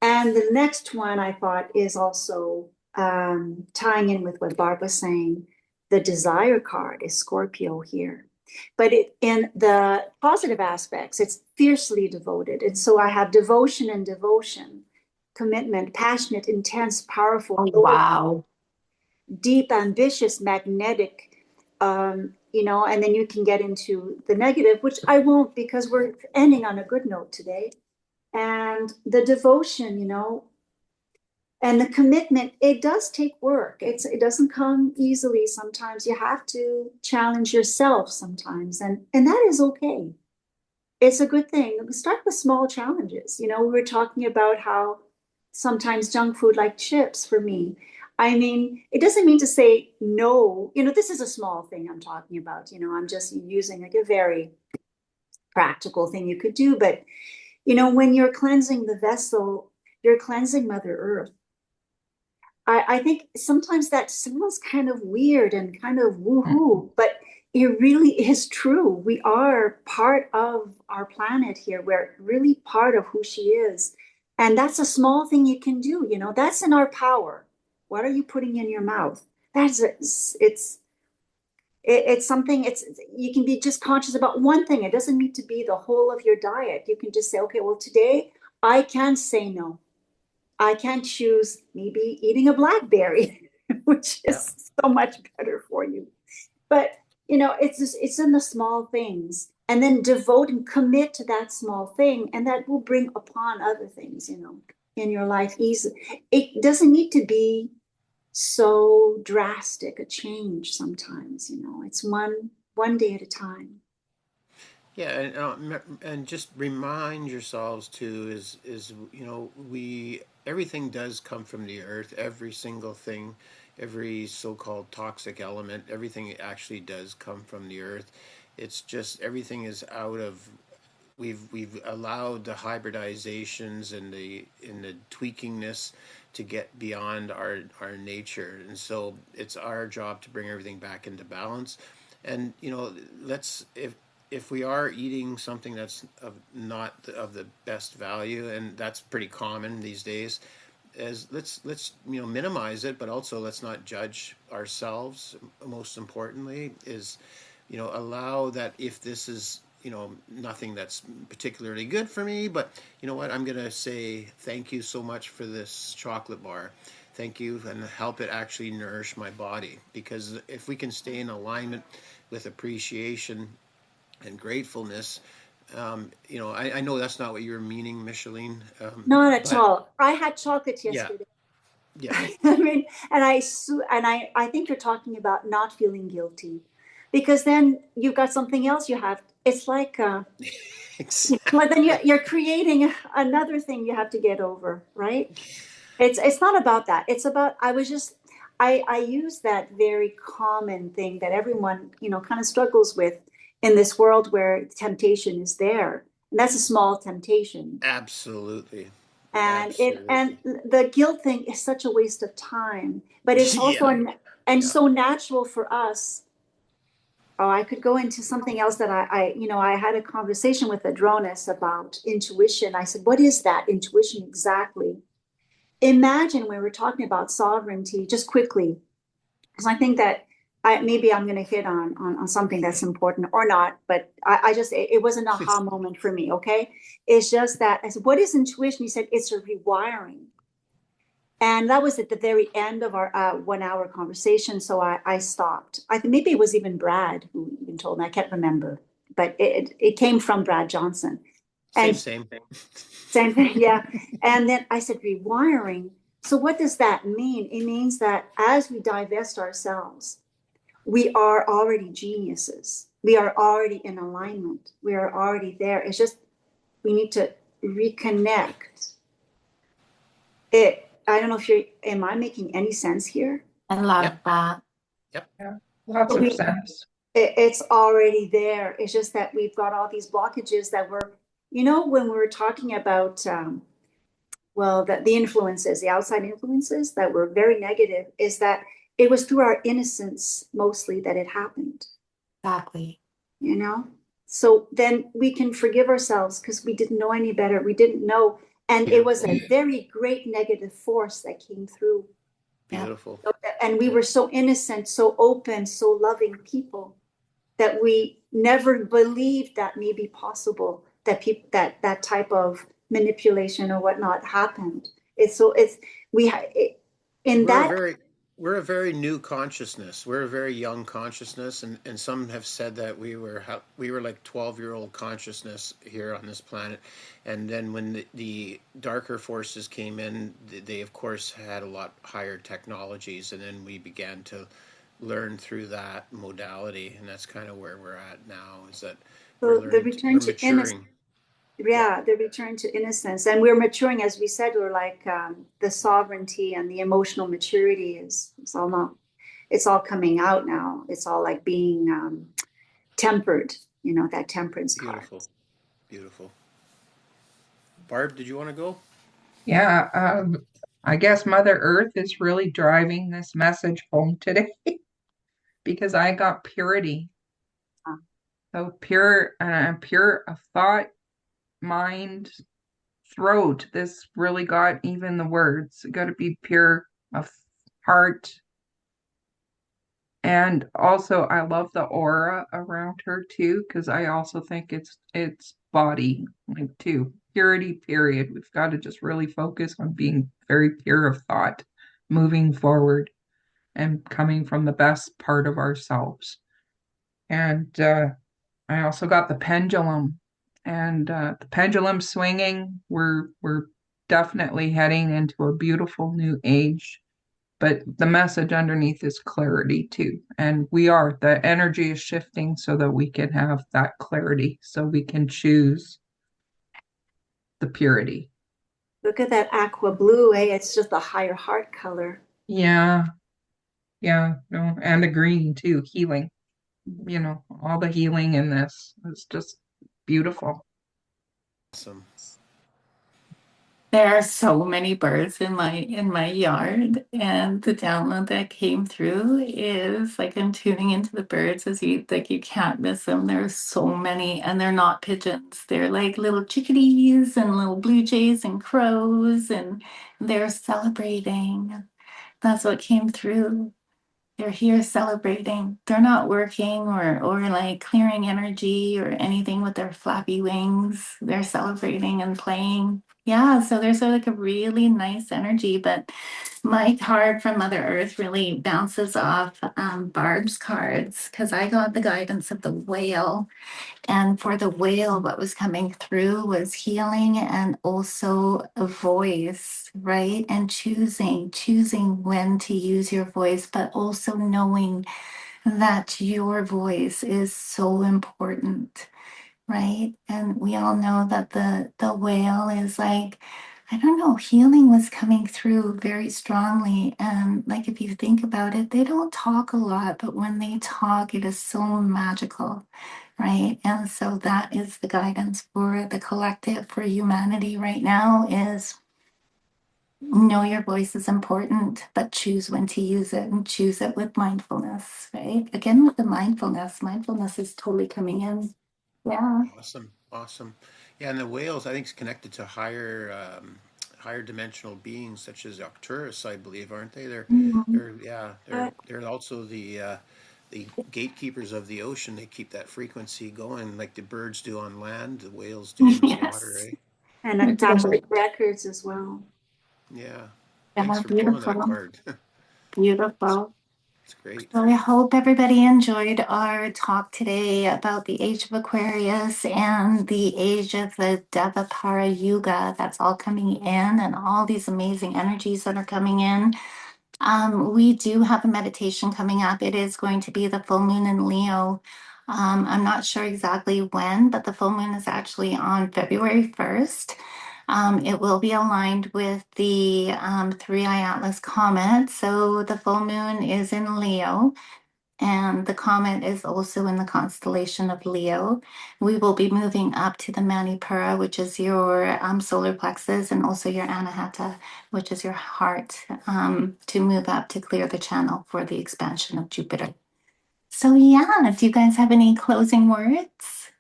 And the next one I thought is also tying in with what Barb was saying. The desire card is Scorpio here. But in the positive aspects, it's fiercely devoted. And so I have devotion and devotion, commitment, passionate, intense, powerful, Wow. deep, ambitious, magnetic, and then you can get into the negative, which I won't because we're ending on a good note today. And the devotion, and the commitment, it does take work. It doesn't come easily. Sometimes you have to challenge yourself sometimes, and that is okay. It's a good thing. Start with small challenges. We were talking about how sometimes junk food like chips for me. I mean, it doesn't mean to say no. This is a small thing I'm talking about. I'm just using like a very practical thing you could do. But, when you're cleansing the vessel, you're cleansing Mother Earth. I think sometimes that sounds kind of weird and kind of woohoo, but it really is true. We are part of our planet here. We're really part of who she is. And that's a small thing you can do. That's in our power. What are you putting in your mouth? It's something, you can be just conscious about one thing. It doesn't need to be the whole of your diet. You can just say, okay, well, today I can say no. I can choose maybe eating a blackberry, which is so much better for you. But, it's in the small things, and then devote and commit to that small thing. And that will bring upon other things, in your life easily. It doesn't need to be so drastic a change sometimes, it's one day at a time. Yeah, and just remind yourselves too is we everything does come from the earth. Every single thing, every so-called toxic element, everything actually does come from the earth. It's just everything is out of. We've allowed the hybridizations and the tweakingness to get beyond our nature, and so it's our job to bring everything back into balance. And let's if if we are eating something that's not of the best value, and that's pretty common these days, as let's minimize it, but also let's not judge ourselves. Most importantly, is allow that if this is nothing that's particularly good for me, but you know what, I'm gonna say thank you so much for this chocolate bar. Thank you, and help it actually nourish my body. Because if we can stay in alignment with appreciation and gratefulness, I know that's not what you were meaning, Micheline, Not at but all. I had chocolate yeah, yesterday. yeah, I mean, and I think you're talking about not feeling guilty, because then you've got something else you have. It's like, like then exactly. you're creating another thing you have to get over, right? It's not about that. It's about, I use that very common thing that everyone, kind of struggles with in this world where temptation is there. And that's a small temptation. Absolutely, And absolutely. the guilt thing is such a waste of time, but it's also Yeah, and yeah. so natural for us. Oh, I could go into something else that I had a conversation with Adronis about intuition. I said, what is that intuition exactly? Imagine when we're talking about sovereignty, just quickly, because I think that maybe I'm going to hit on something that's important or not, but I just, it was an aha moment for me. Okay. It's just that I said, what is intuition? He said, it's a rewiring. And that was at the very end of our 1 hour conversation. So I stopped. I think maybe it was even Brad who even told me, I can't remember, but it came from Brad Johnson. Same, And same. same thing, yeah. And then I said, rewiring. So what does that mean? It means that as we divest ourselves, we are already geniuses. We are already in alignment. We are already there. It's just we need to reconnect. I don't know if am I making any sense here? I love Yep, that. yep. Yeah, lots But of sense. it's already there. It's just that we've got all these blockages that when we were talking about, well, the influences, the outside influences that were very negative, is that it was through our innocence mostly that it happened, Exactly. you know? So then we can forgive ourselves because we didn't know any better. We didn't know. And it was Beautiful, a very great negative force that came through. Yep. beautiful. And we Yep. were so innocent, so open, so loving people that we never believed that may be possible, that people that type of manipulation or whatnot happened. It's so it's we in We're a that. very we're a very new consciousness. We're a very young consciousness, and some have said that we were like 12-year-old consciousness here on this planet, and then when the darker forces came in, they of course had a lot higher technologies, and then we began to learn through that modality, and that's kind of where we're at now. Is that So the return we're to innocence. maturing. Yep, Yeah, the return to innocence, and we're maturing, as we said. We're like, the sovereignty and the emotional maturity is it's all coming out now. It's all like being tempered, that temperance card. beautiful, beautiful. Barb, did you want to go? Yeah, I guess Mother Earth is really driving this message home today because I got purity. So pure of thought, mind, throat. This really got even the words. Got to be pure of heart. And also I love the aura around her too, because I also think it's body, like too. Purity, period. We've got to just really focus on being very pure of thought, moving forward and coming from the best part of ourselves. And I also got the pendulum, and the pendulum swinging. We're definitely heading into a beautiful new age. But the message underneath is clarity too. And the energy is shifting so that we can have that clarity, so we can choose the purity. Look at that aqua blue, eh? It's just a higher heart color. Yeah, yeah, no, and the green too, healing. All the healing in this. It's just beautiful. Awesome. There are so many birds in my yard, and the download that came through is like I'm tuning into the birds as you can't miss them. There's so many, and they're not pigeons. They're like little chickadees and little blue jays and crows, and they're celebrating. That's what came through. They're here celebrating. They're not working or like clearing energy or anything with their flappy wings. They're celebrating and playing. Yeah, so there's like a really nice energy, but my card from Mother Earth really bounces off Barb's cards because I got the guidance of the whale. And for the whale, what was coming through was healing and also a voice, right? And choosing when to use your voice, but also knowing that your voice is so important, right? And we all know that the whale is like, I don't know, healing was coming through very strongly. And like if you think about it, they don't talk a lot, but when they talk, it is so magical, right? And so that is the guidance for the collective, for humanity right now is know your voice is important, but choose when to use it and choose it with mindfulness, right? Again, with the mindfulness is totally coming in. Yeah. Awesome, awesome. Yeah, and the whales, I think, is connected to higher dimensional beings such as Arcturus, I believe, aren't they? Mhm. They're also the gatekeepers of the ocean. They keep that frequency going, like the birds do on land. The whales do in the water, Yes. eh? And It's Akashic lovely. records as well. Yeah. Thanks Yeah, for pulling that beautiful. card. it's, Beautiful. it's great. So I hope everybody enjoyed our talk today about the Age of Aquarius and the age of the Dvapara Yuga. That's all coming in and all these amazing energies that are coming in. We do have a meditation coming up. It is going to be the full moon in Leo. I'm not sure exactly when, but the full moon is actually on February 1st. It will be aligned with the Three Eye Atlas comet. So the full moon is in Leo, and the comet is also in the constellation of Leo. We will be moving up to the Manipura, which is your solar plexus, and also your Anahata, which is your heart, to move up to clear the channel for the expansion of Jupiter. So, yeah, do you guys have any closing words?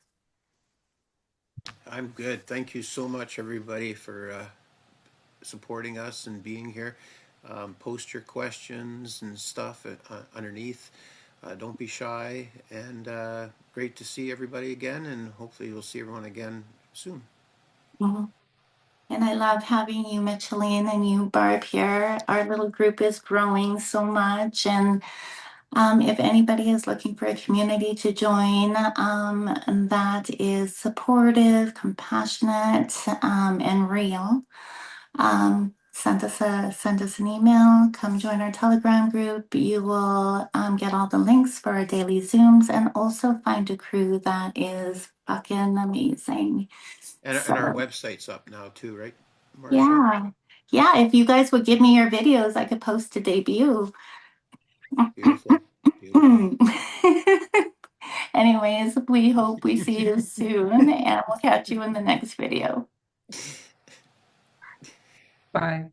I'm good. Thank you so much, everybody, for supporting us and being here. Post your questions and stuff underneath. Don't be shy. And great to see everybody again. And hopefully, we'll see everyone again soon. Mhm. And I love having you, Micheline, and you, Barb, here. Our little group is growing so much. And if anybody is looking for a community to join that is supportive, compassionate, and real, send us an email. Come join our Telegram group. You will get all the links for our daily Zooms and also find a crew that is fucking amazing. And our So website's up now, too, right, Marcia? yeah, yeah. If you guys would give me your videos, I could post a debut. Beautiful. Beautiful. Anyways, we hope we see you soon and we'll catch you in the next video. Bye.